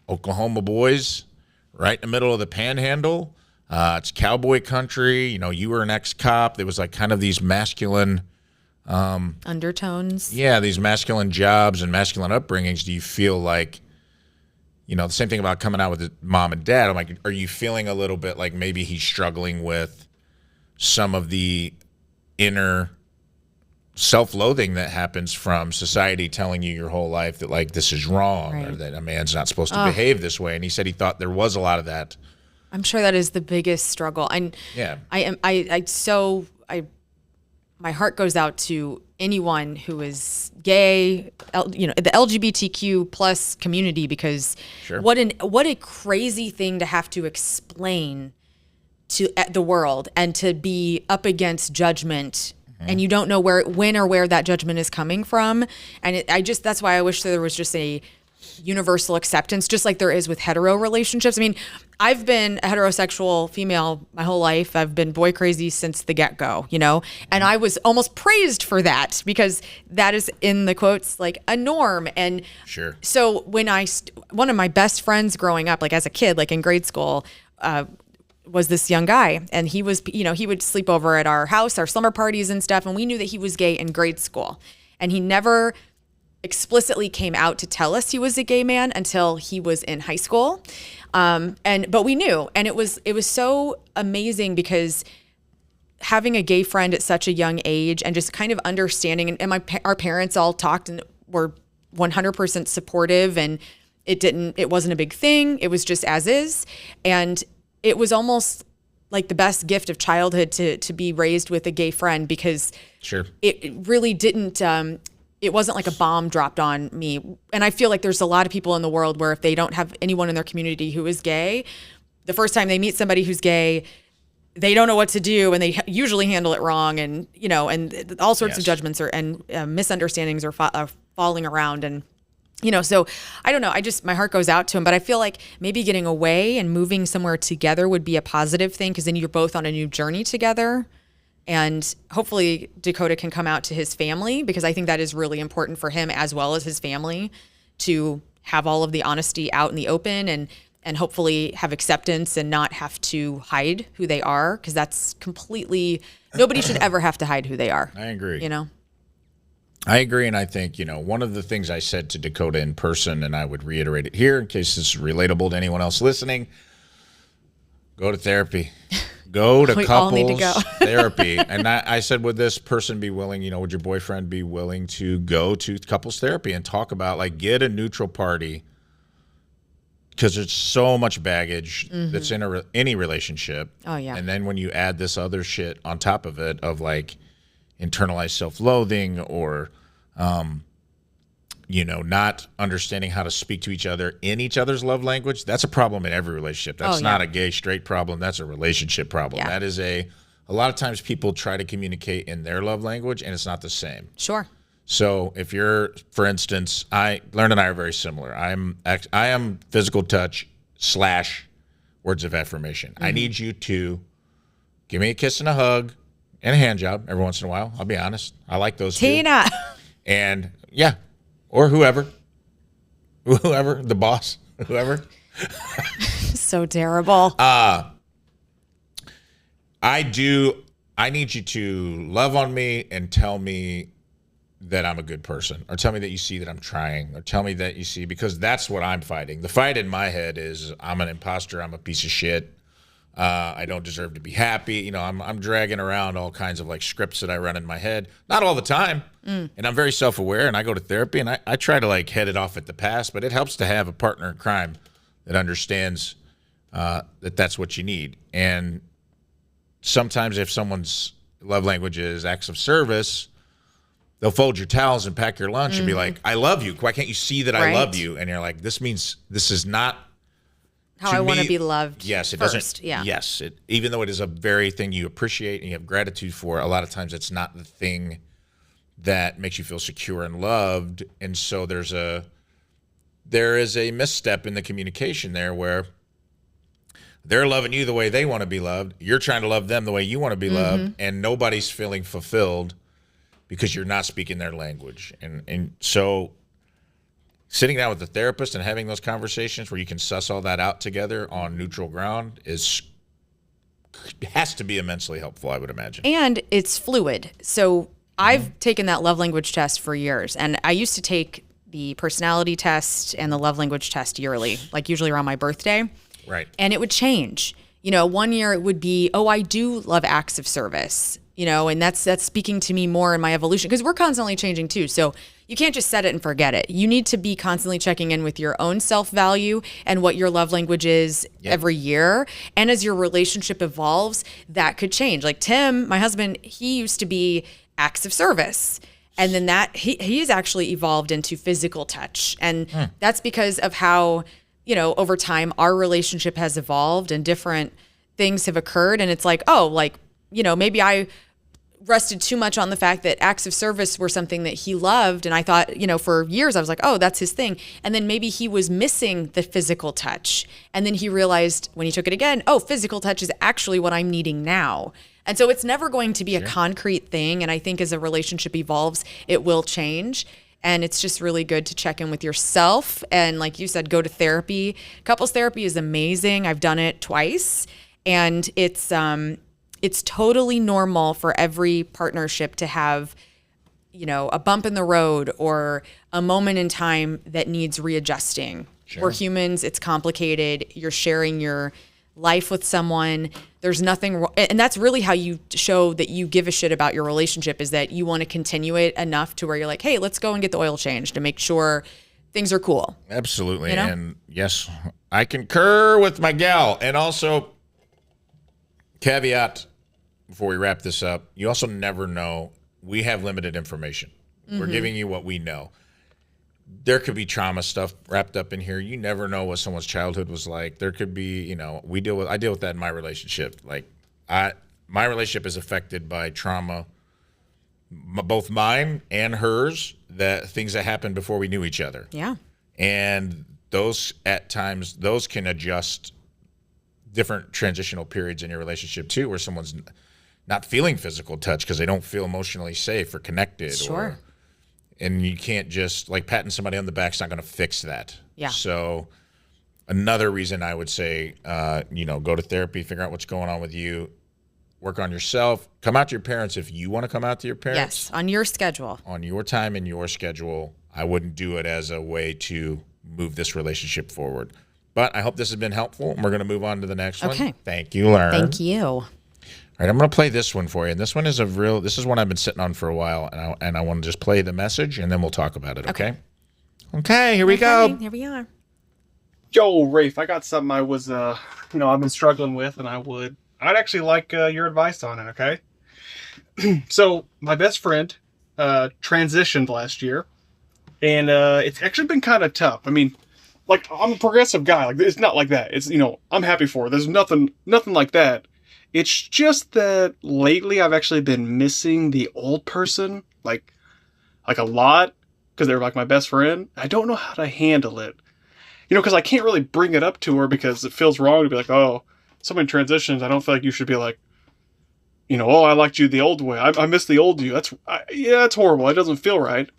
Oklahoma boys, right in the middle of the Panhandle. It's cowboy country. You were an ex-cop. There was like kind of these masculine undertones. Yeah, these masculine jobs and masculine upbringings. Do you feel like, the same thing about coming out with his mom and dad? I'm like, are you feeling a little bit like maybe he's struggling with some of the inner self-loathing that happens from society telling you your whole life that like this is wrong, or that a man's not supposed to behave this way? And he said he thought there was a lot of that. I'm sure that is the biggest struggle. My heart goes out to anyone who is gay, the LGBTQ plus community, because what a crazy thing to have to explain to the world and to be up against judgment. And you don't know when or where that judgment is coming from. And that's why I wish there was just a universal acceptance, just like there is with hetero relationships. I mean, I've been a heterosexual female my whole life. I've been boy crazy since the get-go, and I was almost praised for that because that is, in the quotes, like a norm. And so when one of my best friends growing up, like as a kid, like in grade school, was this young guy, and he was, he would sleep over at our house, our slumber parties and stuff, and we knew that he was gay in grade school, and he never explicitly came out to tell us he was a gay man until he was in high school, but we knew, and it was so amazing because having a gay friend at such a young age and just kind of understanding, and our parents all talked and were 100% supportive, and it wasn't a big thing. It was just as is, and it was almost like the best gift of childhood to be raised with a gay friend, because it really didn't, it wasn't like a bomb dropped on me. And I feel like there's a lot of people in the world where if they don't have anyone in their community who is gay, the first time they meet somebody who's gay, they don't know what to do, and they usually handle it wrong, and and all sorts of judgments and misunderstandings are falling around, and so I don't know. My heart goes out to him, but I feel like maybe getting away and moving somewhere together would be a positive thing, because then you're both on a new journey together. And hopefully Dakota can come out to his family, because I think that is really important for him as well as his family, to have all of the honesty out in the open, and hopefully have acceptance and not have to hide who they are, because that's completely, nobody should ever have to hide who they are. I agree. I agree, and I think, one of the things I said to Dakota in person, and I would reiterate it here in case this is relatable to anyone else listening, go to therapy. Go to couples therapy. And I said, would this person be willing, would your boyfriend be willing to go to couples therapy and talk about, like, get a neutral party because there's so much baggage that's in any relationship. Oh, yeah. And then when you add this other shit on top of it of like internalized self-loathing or, not understanding how to speak to each other in each other's love language, that's a problem in every relationship. That's not a gay, straight problem. That's a relationship problem. Yeah. That is a lot of times people try to communicate in their love language and it's not the same. Sure. So if you're, for instance, Lern and I are very similar. I am physical touch / words of affirmation. I need you to give me a kiss and a hug and a hand job every once in a while. I'll be honest. I like those Tina. two. And yeah, or whoever, the boss, whoever. So terrible. I need you to love on me and tell me that I'm a good person, or tell me that you see that I'm trying, or tell me that you see, because that's what I'm fighting. The fight in my head is I'm an imposter. I'm a piece of shit. I don't deserve to be happy. I'm dragging around all kinds of like scripts that I run in my head, not all the time. And I'm very self-aware, and I go to therapy, and I try to like head it off at the past, but it helps to have a partner in crime that understands that that's what you need. And sometimes if someone's love language is acts of service, they'll fold your towels and pack your lunch and be like, I love you. Why can't you see that I love you? And you're like, this means this is not how I want to be loved. Yes, it first. doesn't. Yeah. Yes, even though it is a very thing you appreciate and you have gratitude for, a lot of times it's not the thing that makes you feel secure and loved. And so there is a misstep in the communication there where they're loving you the way they want to be loved. You're trying to love them the way you want to be loved, and nobody's feeling fulfilled because you're not speaking their language. And so sitting down with the therapist and having those conversations where you can suss all that out together on neutral ground has to be immensely helpful, I would imagine. And it's fluid. So I've taken that love language test for years, and I used to take the personality test and the love language test yearly, like usually around my birthday. Right. And it would change. 1 year it would be, oh, I do love acts of service, and that's speaking to me more in my evolution, because we're constantly changing too. So you can't just set it and forget it. You need to be constantly checking in with your own self-value and what your love language is every year. And as your relationship evolves, that could change. Like Tim, my husband, he used to be acts of service. And then that he's actually evolved into physical touch. And that's because of how, over time our relationship has evolved and different things have occurred. And it's like, maybe I rested too much on the fact that acts of service were something that he loved. And I thought, for years I was like, oh, that's his thing. And then maybe he was missing the physical touch. And then he realized when he took it again, oh, physical touch is actually what I'm needing now. And so it's never going to be a concrete thing. And I think as a relationship evolves, it will change. And it's just really good to check in with yourself. And like you said, go to therapy. Couples therapy is amazing. I've done it twice. And it's totally normal for every partnership to have, a bump in the road or a moment in time that needs readjusting. Sure. We're humans. It's complicated. You're sharing your life with someone. There's nothing wrong. And that's really how you show that you give a shit about your relationship, is that you want to continue it enough to where you're like, hey, let's go and get the oil changed to make sure things are cool. Absolutely. And yes, I concur with my gal. And also, caveat before we wrap this up, you also never know. We have limited information. We're giving you what we know. There could be trauma stuff wrapped up in here. You never know what someone's childhood was like. There could be, I deal with that in my relationship. Like my relationship is affected by trauma, both mine and hers, things that happened before we knew each other. Yeah. And those can adjust different transitional periods in your relationship too, where someone's not feeling physical touch because they don't feel emotionally safe or connected. Sure. And you can't just, like, patting somebody on the back's not going to fix that. Yeah. So another reason I would say, go to therapy, figure out what's going on with you, work on yourself, come out to your parents if you want to come out to your parents. Yes, on your schedule. On your time and your schedule. I wouldn't do it as a way to move this relationship forward. But I hope this has been helpful, and we're going to move on to the next one. Okay. Thank you, Lern. Thank you. All right, I'm going to play this one for you. And this one is this is one I've been sitting on for a while, and I want to just play the message, and then we'll talk about it, okay? Okay, here we go. Here we are. Yo, Rafe, I got something I was, I've been struggling with, and I'd actually like your advice on it, okay? So, my best friend transitioned last year, and it's actually been kind of tough. I mean, like, I'm a progressive guy. Like, it's not like that. It's, I'm happy for it. There's nothing like that. It's just that lately I've actually been missing the old person, like a lot, because they're like my best friend. I don't know how to handle it. Because I can't really bring it up to her because it feels wrong to be like, oh, somebody transitions. I don't feel like you should be like, oh, I liked you the old way. I miss the old you. That's horrible. It doesn't feel right.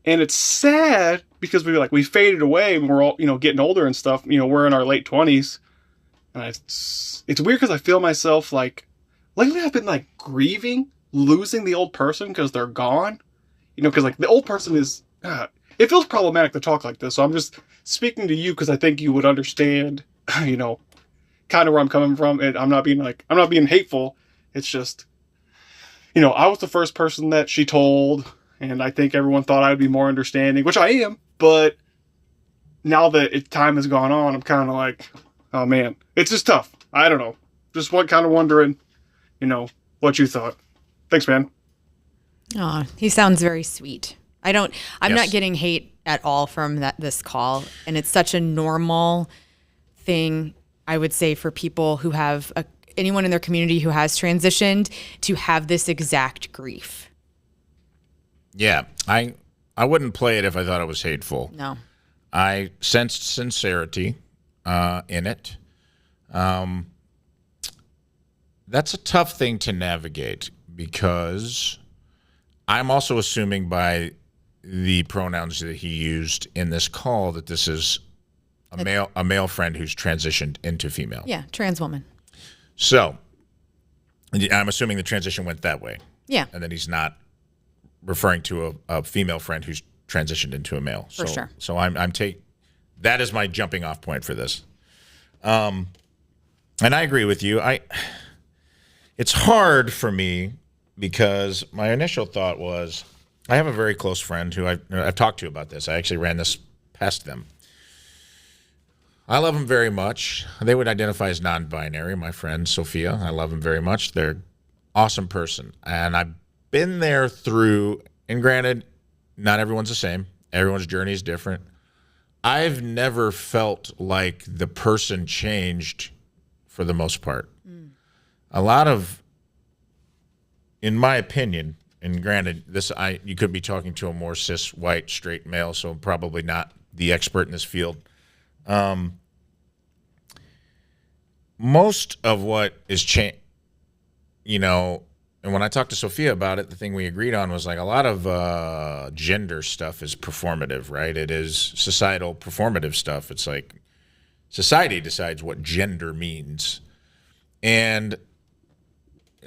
And it's sad because we faded away and we're all, getting older and stuff. We're in our late 20s. And it's weird because I feel myself like, lately I've been like grieving losing the old person because they're gone. Because like the old person is, it feels problematic to talk like this. So I'm just speaking to you because I think you would understand, kind of where I'm coming from. And I'm not being hateful. It's just, I was the first person that she told, and I think everyone thought I'd be more understanding, which I am. But now that time has gone on, I'm kind of like, oh man, it's just tough. I don't know. Just kind of wondering, what you thought. Thanks, man. Oh, he sounds very sweet. I'm Yes. not getting hate at all from this call. And it's such a normal thing, I would say, for people who have anyone in their community who has transitioned to have this exact grief. Yeah, I wouldn't play it if I thought it was hateful. No. I sensed sincerity in it. That's a tough thing to navigate because I'm also assuming by the pronouns that he used in this call that this is a male friend who's transitioned into female. Yeah, trans woman. So I'm assuming the transition went that way. Yeah. And then he's not referring to a female friend who's transitioned into a male. For sure. So that is my jumping off point for this. And I agree with you. It's hard for me because my initial thought was I have a very close friend who I've talked to about this. I actually ran this past them. I love them very much. They would identify as non-binary, my friend Sophia. I love them very much. They're an awesome person. And I've been there through, and granted, not everyone's the same. Everyone's journey is different. I've never felt like the person changed for the most part. A lot of, in my opinion, and granted, you could be talking to a more cis, white, straight male, so probably not the expert in this field. Most of what is changed, and when I talked to Sophia about it, the thing we agreed on was like a lot of gender stuff is performative, right? It is societal performative stuff. It's like society decides what gender means. And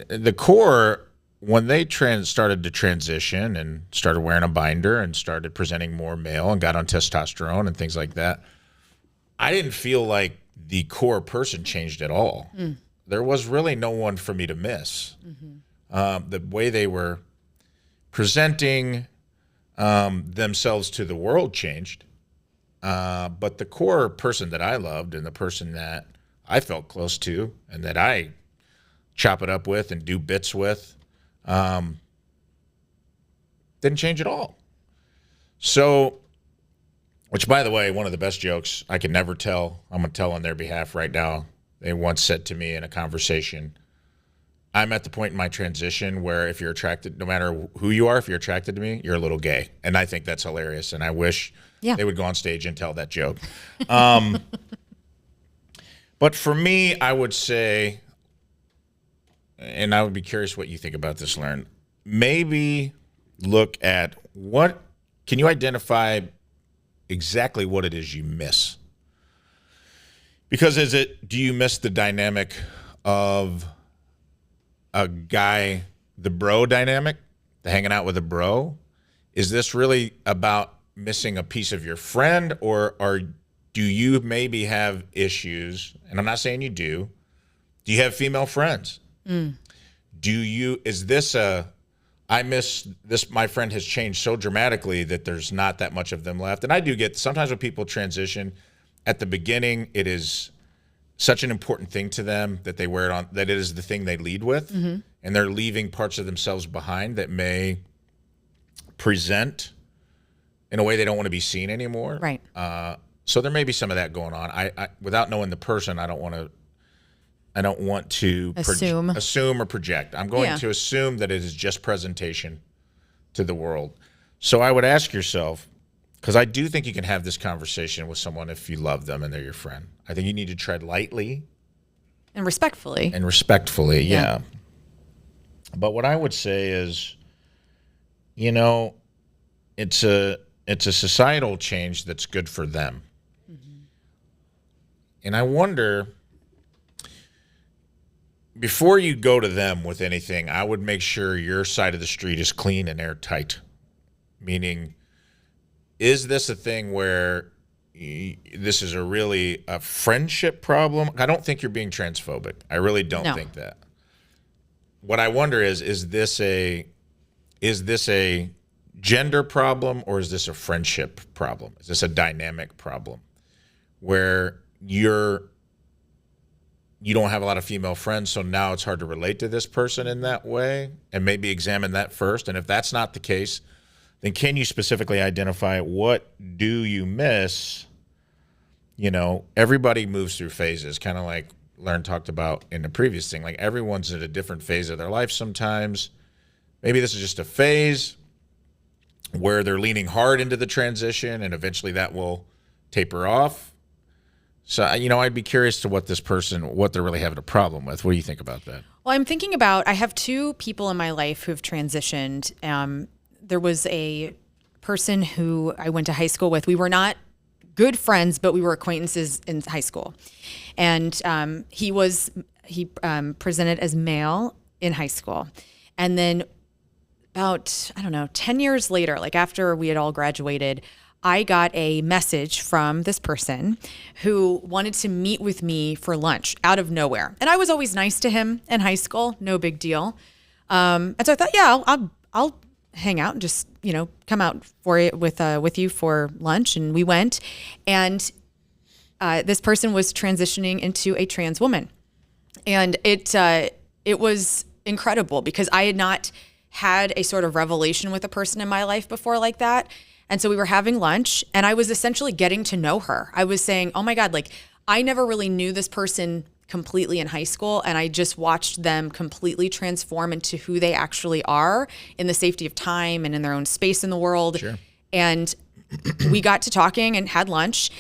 the core, when they started to transition and started wearing a binder and started presenting more male and got on testosterone and things like that, I didn't feel like the core person changed at all. There was really no one for me to miss. The way they were presenting themselves to the world changed. But the core person that I loved and the person that I felt close to and that I chop it up with and do bits with didn't change at all. So, which, by the way, one of the best jokes I can never tell, I'm going to tell on their behalf right now. They once said to me in a conversation, I'm at the point in my transition where if you're attracted, no matter who you are, if you're attracted to me, you're a little gay. And I think that's hilarious. And I wish they would go on stage and tell that joke. But for me, I would say, and I would be curious what you think about this, Lern, maybe look at can you identify exactly what it is you miss? Because do you miss the dynamic of a guy, the bro dynamic, the hanging out with a bro? Is this really about missing a piece of your friend, or do you maybe have issues? And I'm not saying you do. Do you have female friends? Is this I miss this, my friend has changed so dramatically that there's not that much of them left. And I do get, sometimes when people transition, at the beginning, it is such an important thing to them that they wear it on, that it is the thing they lead with, and they're leaving parts of themselves behind that may present in a way they don't want to be seen anymore. Right. So there may be some of that going on. I without knowing the person, I don't want to assume or project. I'm going to assume that it is just presentation to the world. So I would ask yourself, because I do think you can have this conversation with someone if you love them and they're your friend. I think you need to tread lightly. And respectfully. Yeah. But what I would say is, it's a societal change that's good for them. And I wonder, before you go to them with anything, I would make sure your side of the street is clean and airtight. Meaning, is this a thing where this is really a friendship problem? I don't think you're being transphobic. I really don't think that. What I wonder is this a gender problem, or is this a friendship problem? Is this a dynamic problem where you don't have a lot of female friends, so now it's hard to relate to this person in that way, and maybe examine that first? And if that's not the case, then can you specifically identify what do you miss? Everybody moves through phases, kind of like Lern talked about in the previous thing. Like, everyone's at a different phase of their life sometimes. Maybe this is just a phase where they're leaning hard into the transition, and eventually that will taper off. So, I'd be curious to what they're really having a problem with. What do you think about that? Well, I'm thinking about, I have two people in my life who've transitioned. There was a person who I went to high school with. We were not good friends, but we were acquaintances in high school. And he presented as male in high school. And then about, 10 years later, like after we had all graduated, I got a message from this person who wanted to meet with me for lunch out of nowhere. And I was always nice to him in high school, no big deal. And so I thought, I'll hang out and just, come out with you for lunch. And we went, and this person was transitioning into a trans woman. And it was incredible because I had not had a sort of revelation with a person in my life before like that. And so we were having lunch, and I was essentially getting to know her. I was saying, oh my God, like, I never really knew this person completely in high school, and I just watched them completely transform into who they actually are in the safety of time and in their own space in the world. Sure. And we got to talking and had lunch.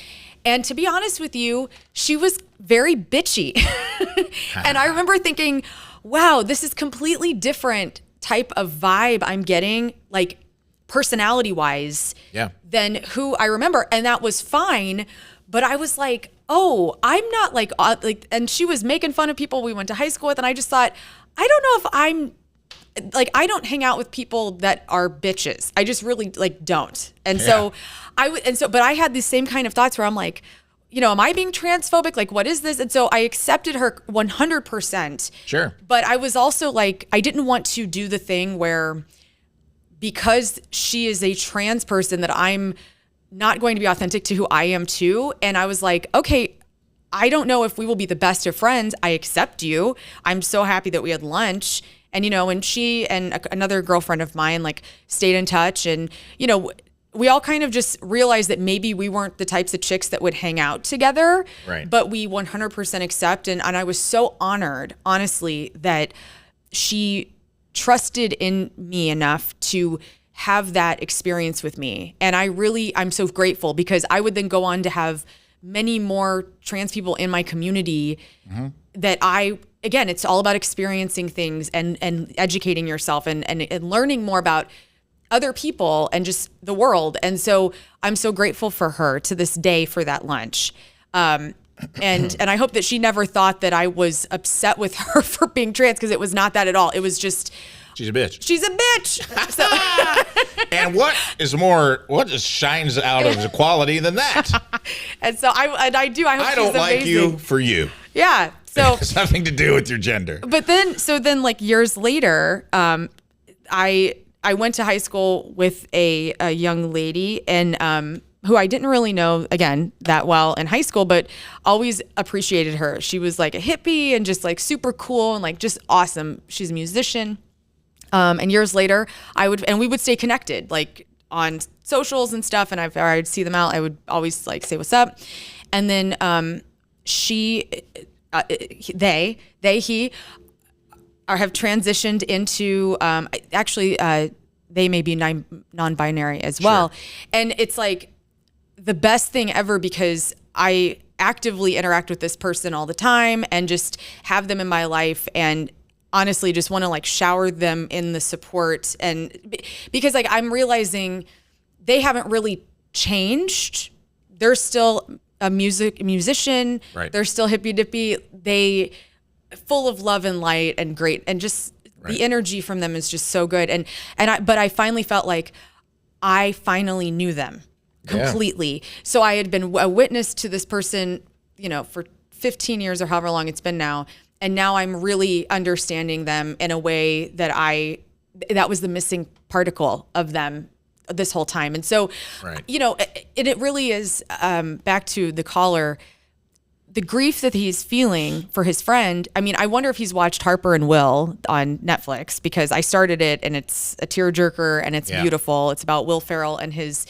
And to be honest with you, she was very bitchy. And I remember thinking, wow, this is completely different type of vibe I'm getting, like, personality-wise, than who I remember. And that was fine. But I was like, oh, I'm not like, and she was making fun of people we went to high school with. And I just thought, I don't know if I'm like, I don't hang out with people that are bitches. I just really don't. And so but I had these same kind of thoughts where I'm like, am I being transphobic? Like, what is this? And so I accepted her 100%. Sure. But I was also like, I didn't want to do the thing where, because she is a trans person, that I'm not going to be authentic to who I am too. And I was like, okay, I don't know if we will be the best of friends. I accept you. I'm so happy that we had lunch. And, and she and another girlfriend of mine stayed in touch. And, we all kind of just realized that maybe we weren't the types of chicks that would hang out together. Right. But we 100% accept. And I was so honored, honestly, that she trusted in me enough to have that experience with me. And I'm so grateful, because I would then go on to have many more trans people in my community that again, it's all about experiencing things and educating yourself and learning more about other people and just the world. And so I'm so grateful for her to this day for that lunch. And I hope that she never thought that I was upset with her for being trans, because it was not that at all. It was just, she's a bitch. She's a bitch. So. And what just shines out of the quality than that? And so I hope I don't she's like amazing. you for you. Yeah. So it has nothing to do with your gender. But then years later, I went to high school with a young lady, and who I didn't really know, again, that well in high school, but always appreciated her. She was like a hippie and just like super cool and like just awesome. She's a musician. And years later, we would stay connected, like on socials and stuff. And I'd see them out. I would always like say what's up. And then he have transitioned into they may be non-binary as well. Sure. And it's like the best thing ever because I actively interact with this person all the time and just have them in my life and honestly just want to like shower them in the support. And because like I'm realizing they haven't really changed. They're still a musician. Right. They're still hippy dippy. They full of love and light and great and just the energy from them is just so good. But I finally felt like I finally knew them completely. Yeah. So I had been a witness to this person, for 15 years or however long it's been now. And now I'm really understanding them in a way that was the missing particle of them this whole time. And so, it really is back to the caller, the grief that he's feeling for his friend. I mean, I wonder if he's watched Harper and Will on Netflix because I started it and it's a tearjerker and it's beautiful. It's about Will Ferrell and his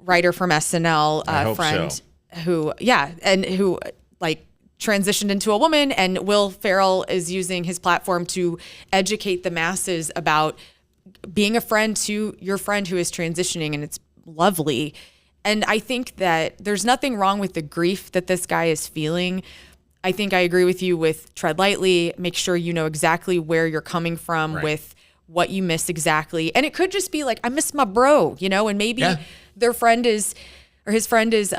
writer from SNL friend who like transitioned into a woman, and Will Ferrell is using his platform to educate the masses about being a friend to your friend who is transitioning, and it's lovely. And I think that there's nothing wrong with the grief that this guy is feeling. I think I agree with you with tread lightly, make sure you know exactly where you're coming from with what you miss exactly. And it could just be like, I miss my bro, and maybe their friend is, or his friend is,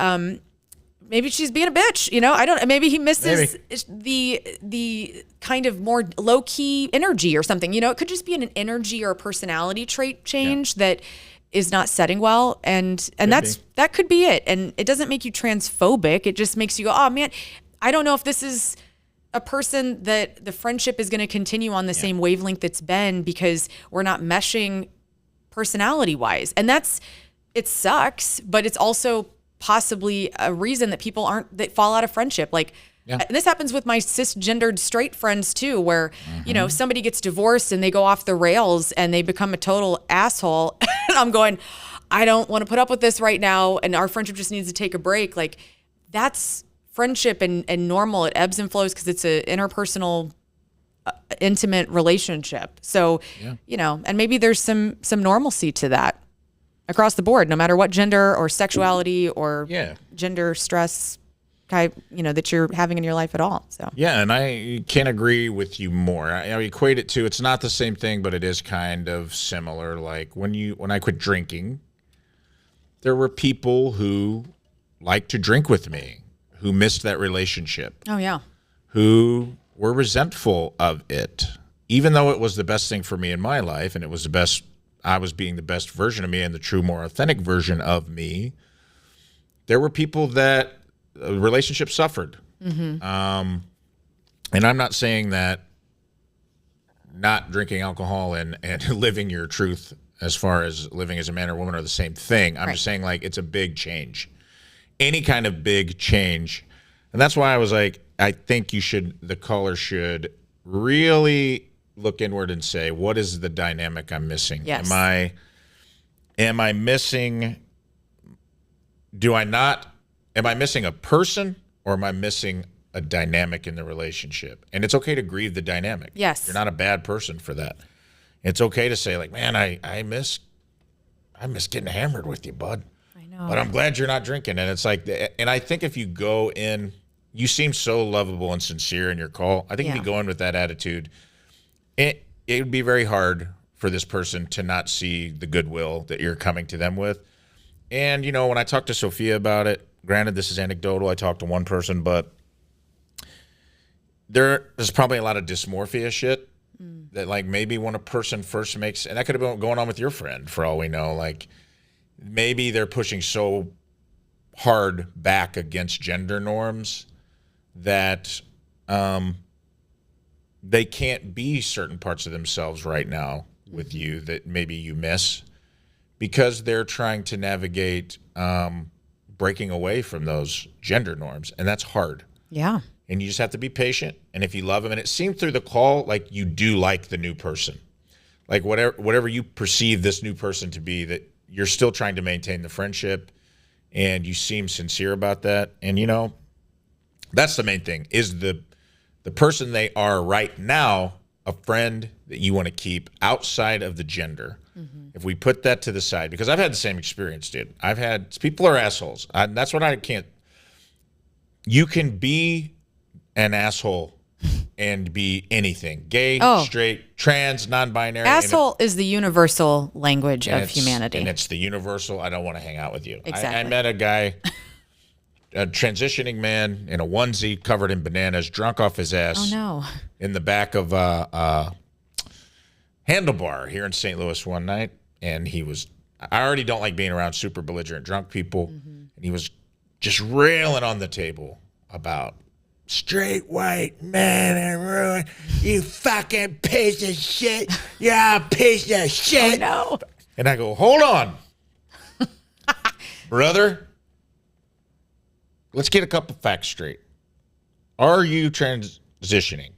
maybe she's being a bitch, I don't, maybe he misses the kind of more low key energy or something, it could just be an energy or a personality trait change that is not setting well. And that could be it. And it doesn't make you transphobic. It just makes you go, oh man, I don't know if this is a person that the friendship is going to continue on the same wavelength it's been because we're not meshing personality wise. And it sucks, but it's also possibly a reason that people that fall out of friendship. Like, and this happens with my cisgendered straight friends too, where, somebody gets divorced and they go off the rails and they become a total asshole. And I'm going, I don't want to put up with this right now. And our friendship just needs to take a break. Like that's friendship and normal. It ebbs and flows because it's an interpersonal, intimate relationship. So, and maybe there's some normalcy to that across the board, no matter what gender or sexuality or gender stress type, that you're having in your life at all. So and I can't agree with you more. I equate it to, it's not the same thing, but it is kind of similar. Like when I quit drinking, there were people who liked to drink with me, who missed that relationship. Oh yeah. Who were resentful of it, even though it was the best thing for me in my life, and it was the best. I was being the best version of me and the true, more authentic version of me. There were people that relationships suffered. Mm-hmm. And I'm not saying that not drinking alcohol and living your truth as far as living as a man or woman are the same thing. I'm just saying like it's a big change. Any kind of big change. And that's why I was like, I think the caller should really look inward and say, what is the dynamic I'm missing? Yes. Am I missing, am I missing a person or am I missing a dynamic in the relationship? And it's okay to grieve the dynamic. Yes. You're not a bad person for that. It's okay to say like, man, I miss getting hammered with you, bud. I know. But I'm glad you're not drinking. And it's like, and I think if you go in, you seem so lovable and sincere in your call. I think if you go in with that attitude, it would be very hard for this person to not see the goodwill that you're coming to them with. And, when I talked to Sophia about it, granted, this is anecdotal. I talked to one person, but there's probably a lot of dysmorphia shit that, like, maybe when a person first makes, and that could have been going on with your friend for all we know, like, maybe they're pushing so hard back against gender norms that they can't be certain parts of themselves right now with you that maybe you miss because they're trying to navigate breaking away from those gender norms, and that's hard. Yeah. And you just have to be patient. And if you love them, and it seemed through the call like you do like the new person, like whatever you perceive this new person to be, that you're still trying to maintain the friendship, and you seem sincere about that. And you know, that's the main thing, is the person they are right now a friend that you want to keep outside of the gender. If we put that to the side, because I've had the same experience, dude. I've had, people are assholes. That's what I can't. You can be an asshole and be anything. Gay, straight, trans, non-binary. Asshole is the universal language of humanity. And it's the universal, I don't want to hang out with you. Exactly. I met a guy, a transitioning man in a onesie covered in bananas, drunk off his ass. Oh, no. In the back of Handlebar here in St. Louis one night. And I already don't like being around super belligerent drunk people. And he was just railing on the table about straight white men and ruin. You fucking piece of shit. You're a piece of shit. Oh, no. And I go, hold on. Brother, let's get a couple facts straight. Are you transitioning?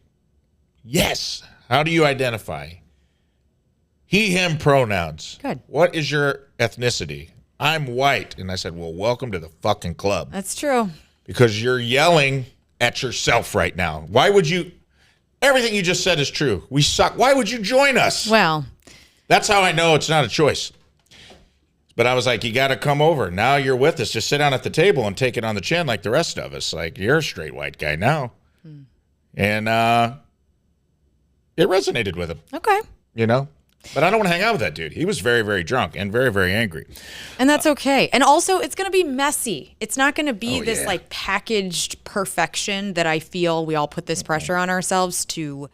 Yes. How do you identify? He, him pronouns. Good. What is your ethnicity? I'm white. And I said, well, welcome to the fucking club. That's true. Because you're yelling at yourself right now. Why would you? Everything you just said is true. We suck. Why would you join us? Well, that's how I know it's not a choice. But I was like, you got to come over. Now you're with us. Just sit down at the table and take it on the chin like the rest of us. Like, you're a straight white guy now. And it resonated with him. Okay. You know? But I don't want to hang out with that dude. He was very, very drunk and very, very angry. And that's okay. And also, it's going to be messy. It's not going to be this like packaged perfection that I feel we all put this pressure on ourselves to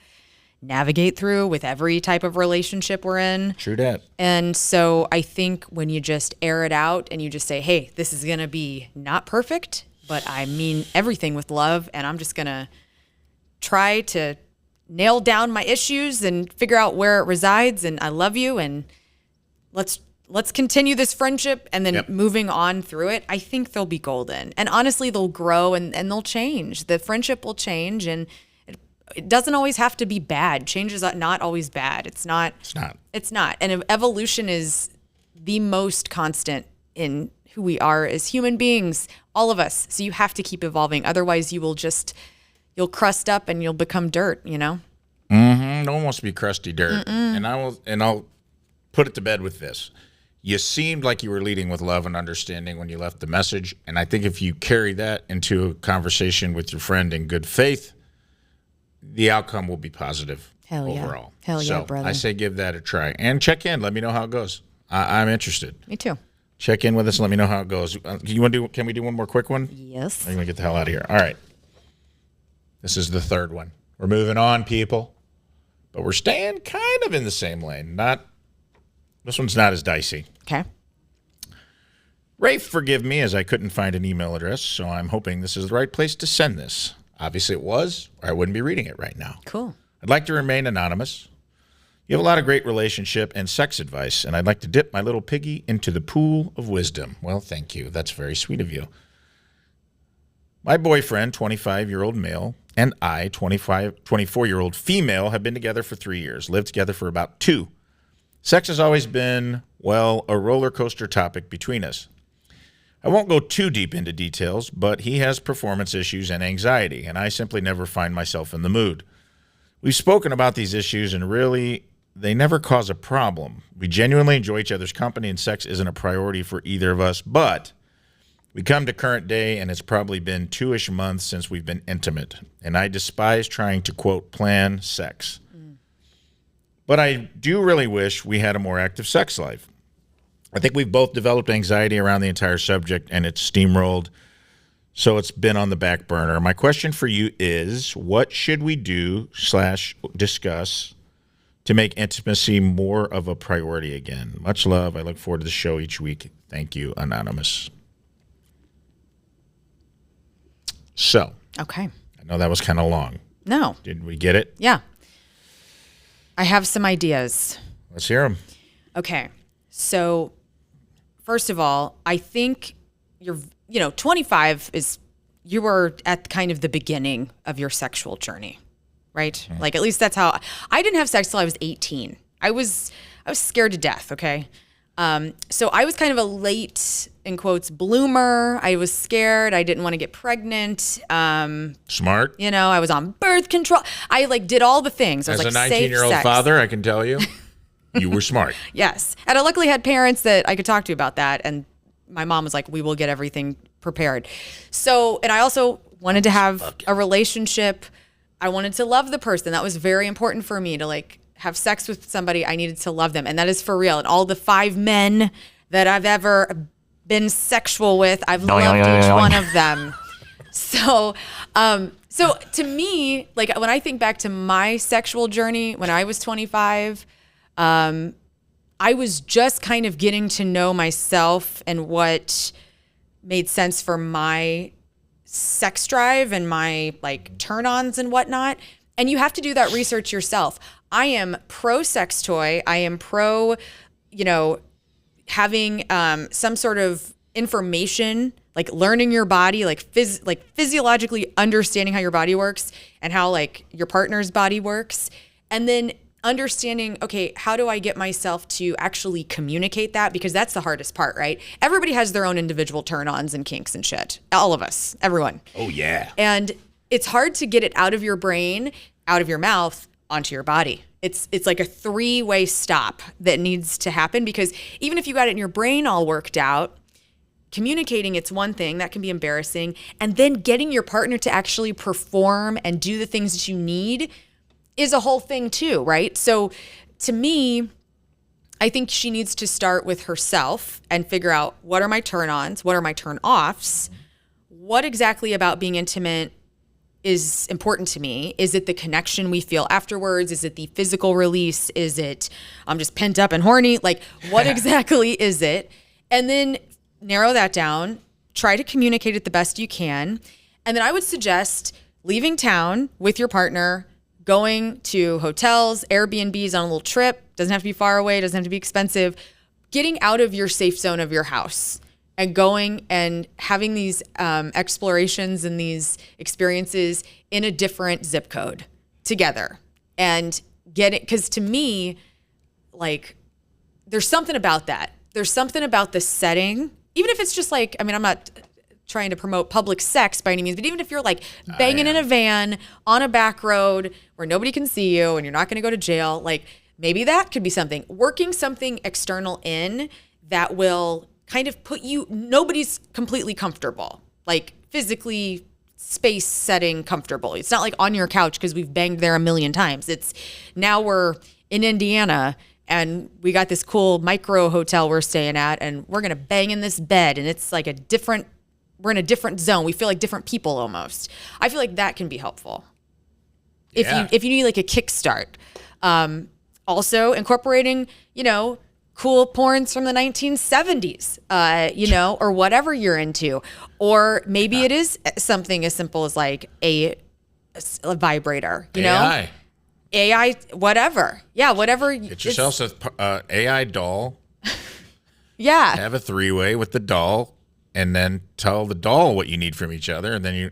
navigate through with every type of relationship we're in. True that. And so I think when you just air it out and you just say, hey, this is going to be not perfect, but I mean everything with love, and I'm just going to try to nail down my issues and figure out where it resides, and I love you, and let's continue this friendship, and then moving on through it, I think they'll be golden. And honestly, they'll grow and they'll change. The friendship will change, and it doesn't always have to be bad. Change is not always bad. It's not. And evolution is the most constant in who we are as human beings, all of us. So you have to keep evolving. Otherwise, you'll crust up and you'll become dirt, you know? No one wants to be crusty dirt. And I'll put it to bed with this. You seemed like you were leading with love and understanding when you left the message. And I think if you carry that into a conversation with your friend in good faith, the outcome will be positive overall. Hell yeah, brother. I say give that a try. And check in. Let me know how it goes. I'm interested. Me too. Check in with us and let me know how it goes. Can we do one more quick one? Yes. I'm going to get the hell out of here. All right. This is the third one. We're moving on, people. But we're staying kind of in the same lane. This one's not as dicey. Okay. Rafe, forgive me, as I couldn't find an email address, so I'm hoping this is the right place to send this. Obviously it was, or I wouldn't be reading it right now. Cool. I'd like to remain anonymous. You have a lot of great relationship and sex advice, and I'd like to dip my little piggy into the pool of wisdom. Well, thank you. That's very sweet of you. My boyfriend, 25-year-old male, and I, 24-year-old female, have been together for 3 years, lived together for about 2. Sex has always been, well, a roller coaster topic between us. I won't go too deep into details, but he has performance issues and anxiety, and I simply never find myself in the mood. We've spoken about these issues, and really, they never cause a problem. We genuinely enjoy each other's company, and sex isn't a priority for either of us, but we come to current day, and it's probably been 2-ish months since we've been intimate, and I despise trying to, quote, plan sex. But I do really wish we had a more active sex life. I think we've both developed anxiety around the entire subject, and it's steamrolled, so it's been on the back burner. My question for you is, what should we do / discuss to make intimacy more of a priority again? Much love. I look forward to the show each week. Thank you, Anonymous. So. Okay. I know that was kind of long. No. Did we get it? Yeah. I have some ideas. Let's hear them. Okay. So, first of all, I think you're 25 is, you were at kind of the beginning of your sexual journey, right? Like, at least that's how I didn't have sex till I was 18. I was scared to death. Okay. So I was kind of a late, in quotes, bloomer. I was scared. I didn't want to get pregnant. Smart. I was on birth control. I did all the things. I was As a 19-year-old father, I can tell you, you were smart. Yes. And I luckily had parents that I could talk to about that. And my mom was like, we will get everything prepared. So, and I also wanted to have a relationship. I wanted to love the person. That was very important for me to have sex with somebody. I needed to love them. And that is for real. And all the 5 men that I've ever been sexual with, I've loved each one of them. So to me, when I think back to my sexual journey, when I was 25, I was just kind of getting to know myself and what made sense for my sex drive and my turn-ons and whatnot. And you have to do that research yourself. I am pro sex toy. I am pro, having some sort of information, learning your body, physiologically understanding how your body works and how your partner's body works. And then understanding, okay, how do I get myself to actually communicate that? Because that's the hardest part, right? Everybody has their own individual turn-ons and kinks and shit. All of us, everyone. Oh, yeah. And it's hard to get it out of your brain, out of your mouth, onto your body. It's like a 3-way stop that needs to happen, because even if you got it in your brain all worked out, communicating, it's one thing that can be embarrassing. And then getting your partner to actually perform and do the things that you need is a whole thing too, right? So to me, I think she needs to start with herself and figure out, what are my turn-ons? What are my turn-offs? What exactly about being intimate is important to me? Is it the connection we feel afterwards? Is it the physical release? Is it, I'm just pent up and horny? What exactly is it? And then narrow that down, try to communicate it the best you can. And then I would suggest leaving town with your partner, going to hotels, Airbnbs on a little trip. Doesn't have to be far away, doesn't have to be expensive. Getting out of your safe zone of your house and going and having these explorations and these experiences in a different zip code together, and get it. Because to me, there's something about that. There's something about the setting, even if it's just I'm not trying to promote public sex by any means, but even if you're banging in a van on a back road where nobody can see you and you're not going to go to jail, maybe that could be something. Working something external in that will kind of put you, nobody's completely comfortable, physically space setting comfortable. It's not on your couch because we've banged there a million times. It's now we're in Indiana and we got this cool micro hotel we're staying at, and we're going to bang in this bed, and it's we're in a different zone. We feel like different people almost. I feel like that can be helpful. If you need a kickstart. Also incorporating, cool porns from the 1970s, or whatever you're into. Or maybe it is something as simple as a vibrator, AI, whatever. Yeah, whatever. Get yourself an AI doll. Yeah. Have a 3-way with the doll, and then tell the doll what you need from each other, and then you...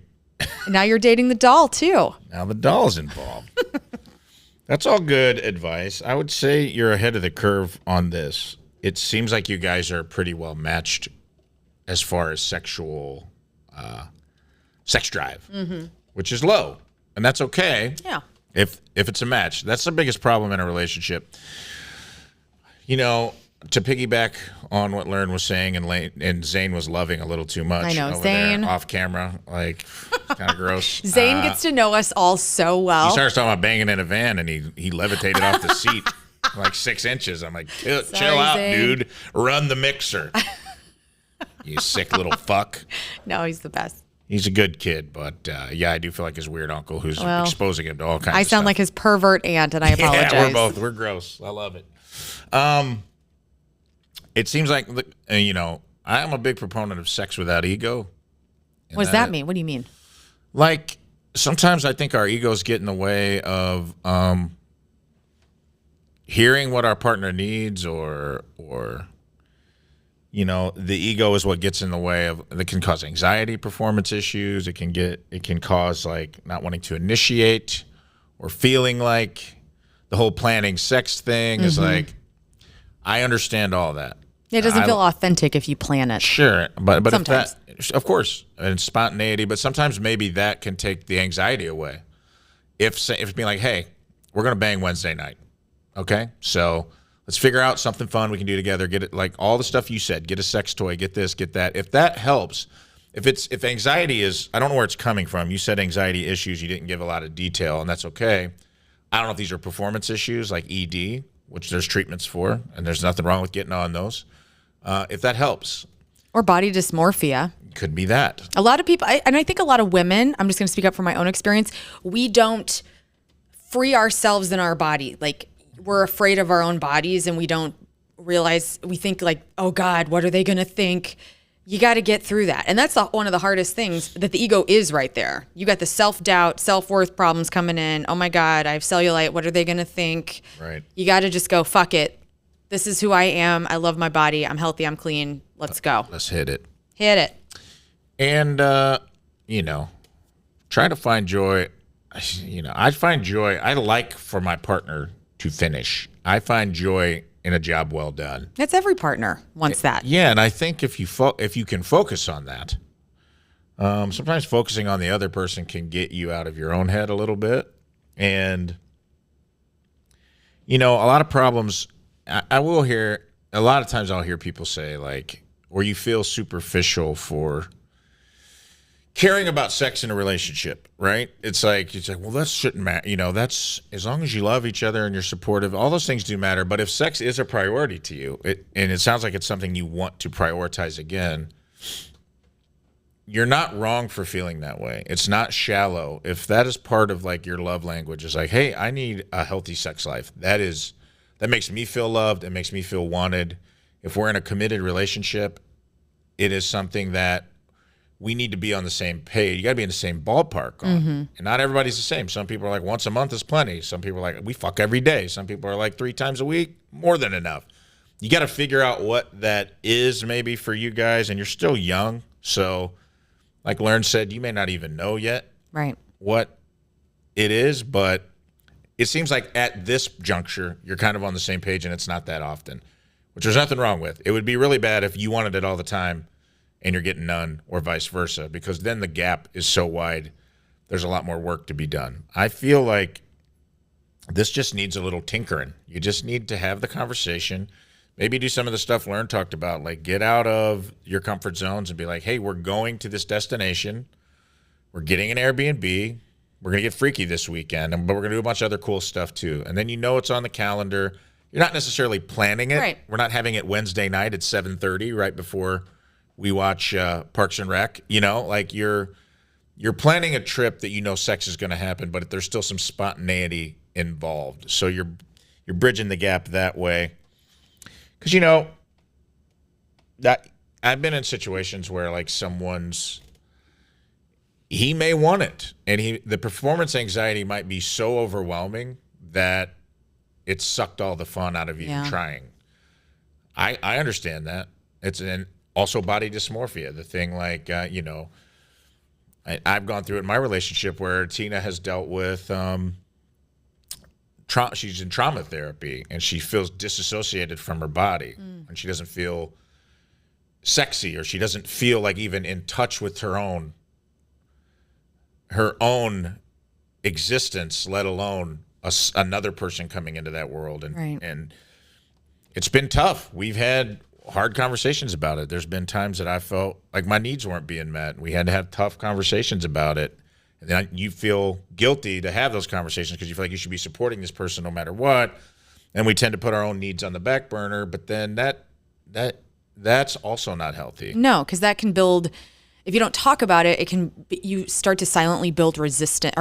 Now you're dating the doll, too. Now the doll's involved. That's all good advice. I would say you're ahead of the curve on this. It seems like you guys are pretty well matched as far as sexual sex drive, which is low, and that's okay. Yeah. If it's a match. That's the biggest problem in a relationship. To piggyback on what Lern was saying, and Zane was loving a little too much. I know, over Zane. There, off camera, kind of gross. Zane gets to know us all so well. He starts talking about banging in a van, and he levitated off the seat 6 inches. I'm like, chill out, Zane. dude. Run the mixer. You sick little fuck. No, he's the best. He's a good kid, but I do feel like his weird uncle who's exposing him to all kinds of stuff. I sound like his pervert aunt, and I apologize. Yeah, we're gross. I love it. It seems like, I am a big proponent of sex without ego. What does that mean? What do you mean? Sometimes I think our egos get in the way of hearing what our partner needs or the ego is what gets in the way of. It can cause anxiety, performance issues. It can cause like not wanting to initiate or feeling like the whole planning sex thing is like. I understand all that. It doesn't feel authentic if you plan it. Sure, but Sometimes. if that, of course, and spontaneity. But sometimes maybe that can take the anxiety away. If it's being like, hey, we're gonna bang Wednesday night, okay? So let's figure out something fun we can do together. Get it like all the stuff you said. Get a sex toy. Get this. Get that. If that helps, if anxiety is, I don't know where it's coming from. You said anxiety issues. You didn't give a lot of detail, and that's okay. I don't know if these are performance issues like ED, which there's treatments for, and there's nothing wrong with getting on those. If that helps. Or body dysmorphia. Could be that. A lot of people, and I think a lot of women, I'm just going to speak up from my own experience, we don't free ourselves in our body. Like, we're afraid of our own bodies, and we don't realize, we think like, oh God, what are they going to think? You got to get through that. And that's one of the hardest things, that the ego is right there. You got the self-doubt, self-worth problems coming in. Oh my God, I have cellulite. What are they going to think? Right. You got to just go, fuck it. This is who I am. I love my body. I'm healthy. I'm clean. Let's go. Let's hit it. Hit it. And, try to find joy. I find joy. I like for my partner to finish. I find joy in a job well done. That's every partner wants that. Yeah, and I think if you can focus on that, sometimes focusing on the other person can get you out of your own head a little bit. And, a lot of problems, I will hear, a lot of times I'll hear people say, like, or you feel superficial for caring about sex in a relationship, right? It's like, well, that shouldn't matter. That's, as long as you love each other and you're supportive, all those things do matter. But if sex is a priority to you, and it sounds like it's something you want to prioritize again, you're not wrong for feeling that way. It's not shallow. If that is part of like your love language, is like, hey, I need a healthy sex life. That makes me feel loved. It makes me feel wanted. If we're in a committed relationship, it is something that we need to be on the same page. You got to be in the same ballpark on. And not everybody's the same. Some people are like, once a month is plenty. Some people are like, we fuck every day. Some people are like 3 times a week, more than enough. You got to figure out what that is maybe for you guys, and you're still young. So like Lern said, you may not even know yet what it is, but it seems like at this juncture, you're kind of on the same page, and it's not that often, which there's nothing wrong with. It would be really bad if you wanted it all the time and you're getting none, or vice versa, because then the gap is so wide, there's a lot more work to be done. I feel like this just needs a little tinkering. You just need to have the conversation, maybe do some of the stuff Lern talked about, like get out of your comfort zones and be like, hey, we're going to this destination. We're getting an Airbnb. We're going to get freaky this weekend, but we're going to do a bunch of other cool stuff too. And then it's on the calendar. You're not necessarily planning it. Right. We're not having it Wednesday night at 7:30 right before we watch Parks and Rec. Like you're planning a trip that sex is going to happen, but there's still some spontaneity involved. So you're bridging the gap that way. Because that I've been in situations where like he may want it, and the performance anxiety might be so overwhelming that it sucked all the fun out of even trying. I understand that. It's also body dysmorphia, the thing like, I've gone through it in my relationship where Tina has dealt with she's in trauma therapy, and she feels disassociated from her body, and she doesn't feel sexy, or she doesn't feel like even in touch with her own existence, let alone another person coming into that world. And it's been tough. We've had hard conversations about it. There's been times that I felt like my needs weren't being met. We had to have tough conversations about it. And then you feel guilty to have those conversations because you feel like you should be supporting this person no matter what. And we tend to put our own needs on the back burner, but then that's also not healthy. No, because that can build, if you don't talk about it, you start to silently build resentment.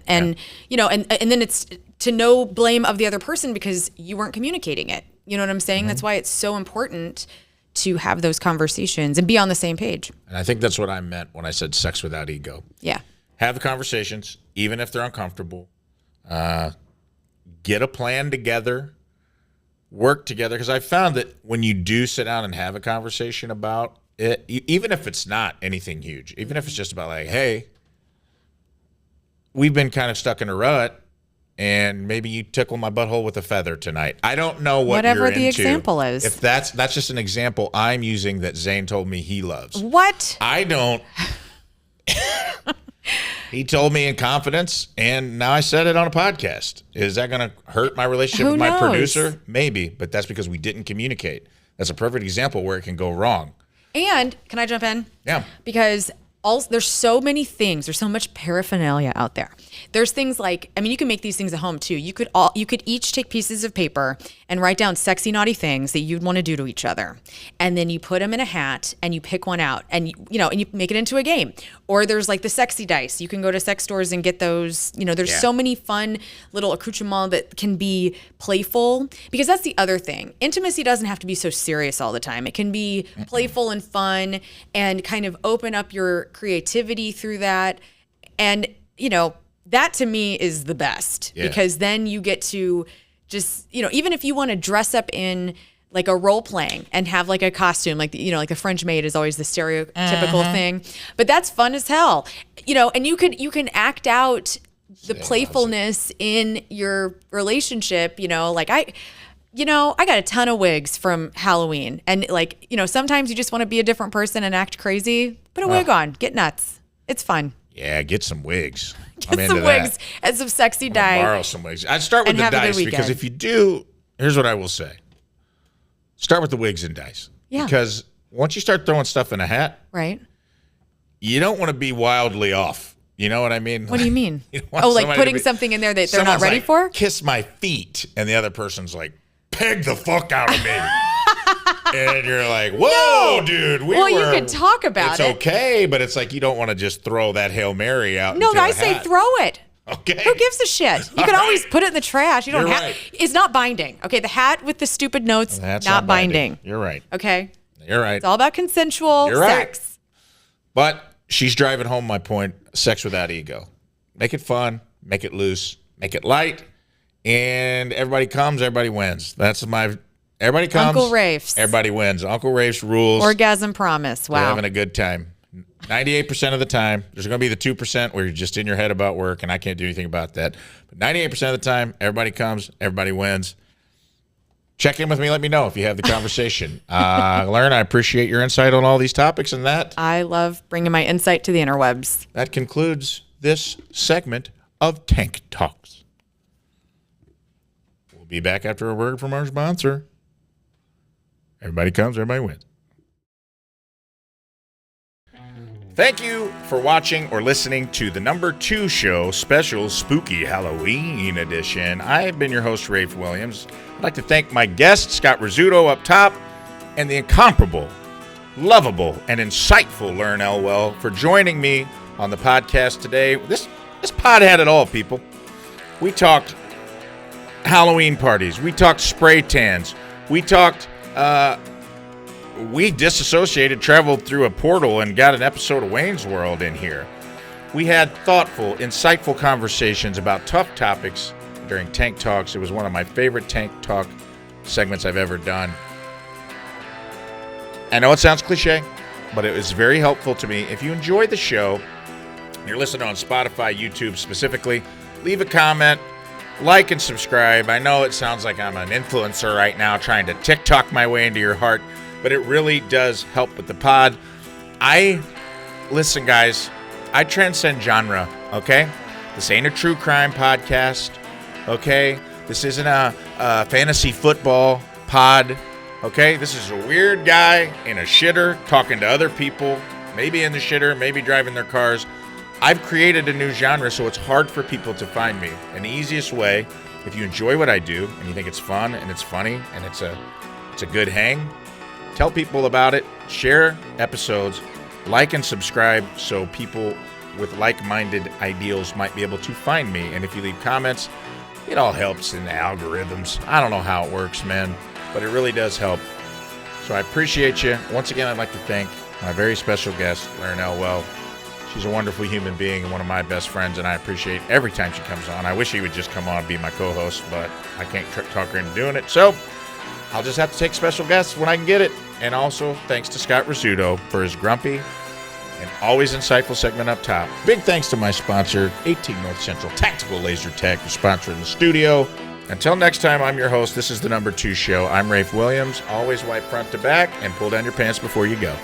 And, and then it's to no blame of the other person because you weren't communicating it. You know what I'm saying? That's why it's so important to have those conversations and be on the same page. And I think that's what I meant when I said sex without ego. Yeah. Have the conversations, even if they're uncomfortable. Get a plan together. work together, because I found that when you do sit down and have a conversation about it, even if it's not anything huge, even if it's just about like, hey, we've been kind of stuck in a rut, and maybe you tickle my butthole with a feather tonight. I don't know what Whatever you're the into. example is. If that's just an example I'm using that Zane told me he loves. What? I don't. He told me in confidence, and now I said it on a podcast. Is that going to hurt my relationship with my producer? Maybe, but that's because we didn't communicate. That's a perfect example where it can go wrong. And can I jump in? Yeah. Because there's so many things. There's so much paraphernalia out there. There's things like, I mean, you can make these things at home too. You could each take pieces of paper and write down sexy, naughty things that you'd want to do to each other, and then you put them in a hat and you pick one out, and you make it into a game. Or there's like the sexy dice. You can go to sex stores and get those. There's so many fun little accoutrements that can be playful, because that's the other thing. Intimacy doesn't have to be so serious all the time. It can be playful and fun, and kind of open up your creativity through that. And that to me is the best, because then you get to just, even if you want to dress up in like a role playing and have like a costume, like, like a French maid is always the stereotypical thing, but that's fun as hell, and you can act out the playfulness in your relationship, like I got a ton of wigs from Halloween, and like, sometimes you just want to be a different person and act crazy, put a wig on, get nuts. It's fun. Yeah, get some wigs. Get some wigs and some sexy dye. Borrow some wigs. I'd start with the dice, because if you do, here's what I will say. Start with the wigs and dice. Yeah. Because once you start throwing stuff in a hat, right, you don't want to be wildly off. You know what I mean? What do you mean? Like putting something in there that they're not ready for? Kiss my feet, and the other person's like, peg the fuck out of me. And you're like, whoa, dude. You could talk about it. It's okay, but it's like you don't want to just throw that Hail Mary out. No, I say throw it. Okay. Who gives a shit? You can always put it in the trash. You don't have. Right. It's not binding. Okay, the hat with the stupid notes, not binding. You're right. Okay. You're right. It's all about consensual sex. But she's driving home my point: sex without ego. Make it fun. Make it loose. Make it light. And everybody comes. Everybody wins. Everybody comes. Uncle Rafe's. Everybody wins. Uncle Rafe's rules. Orgasm promise. Wow. We're having a good time. 98% of the time. There's going to be the 2% where you're just in your head about work, and I can't do anything about that. But 98% of the time, everybody comes. Everybody wins. Check in with me. Let me know if you have the conversation. Lern, I appreciate your insight on all these topics and that. I love bringing my insight to the interwebs. That concludes this segment of Tank Talks. We'll be back after a word from our sponsor. Everybody comes, everybody wins. Thank you for watching or listening to the number 2 show, special spooky Halloween edition. I've been your host, Rafe Williams. I'd like to thank my guest, Scott Rizzuto, up top, and the incomparable, lovable, and insightful Lern Elwell for joining me on the podcast today. This pod had it all, people. We talked Halloween parties. We talked spray tans. We talked... we disassociated, traveled through a portal, and got an episode of Wayne's World in here. We had thoughtful, insightful conversations about tough topics during Tank Talks. It was one of my favorite Tank Talk segments I've ever done. I know it sounds cliche, but it was very helpful to me. If you enjoyed the show, you're listening on Spotify, YouTube specifically, leave a comment, like and subscribe. I know it sounds like I'm an influencer right now trying to TikTok my way into your heart, but it really does help with the pod. Listen, guys, I transcend genre, okay? This ain't a true crime podcast, okay? This isn't a fantasy football pod, okay? This is a weird guy in a shitter talking to other people, maybe in the shitter, maybe driving their cars. I've created a new genre, so it's hard for people to find me. And the easiest way, if you enjoy what I do and you think it's fun and it's funny and it's a good hang, tell people about it, share episodes, like and subscribe so people with like-minded ideals might be able to find me. And if you leave comments, it all helps in the algorithms. I don't know how it works, man, but it really does help. So I appreciate you. Once again, I'd like to thank my very special guest, Lern Elwell. She's a wonderful human being and one of my best friends, and I appreciate every time she comes on. I wish she would just come on and be my co-host, but I can't talk her into doing it. So I'll just have to take special guests when I can get it. And also, thanks to Scott Rizzuto for his grumpy and always insightful segment up top. Big thanks to my sponsor, 18 North Central Tactical Laser Tech, for sponsoring the studio. Until next time, I'm your host. This is the number 2 show. I'm Rafe Williams. Always wipe front to back and pull down your pants before you go.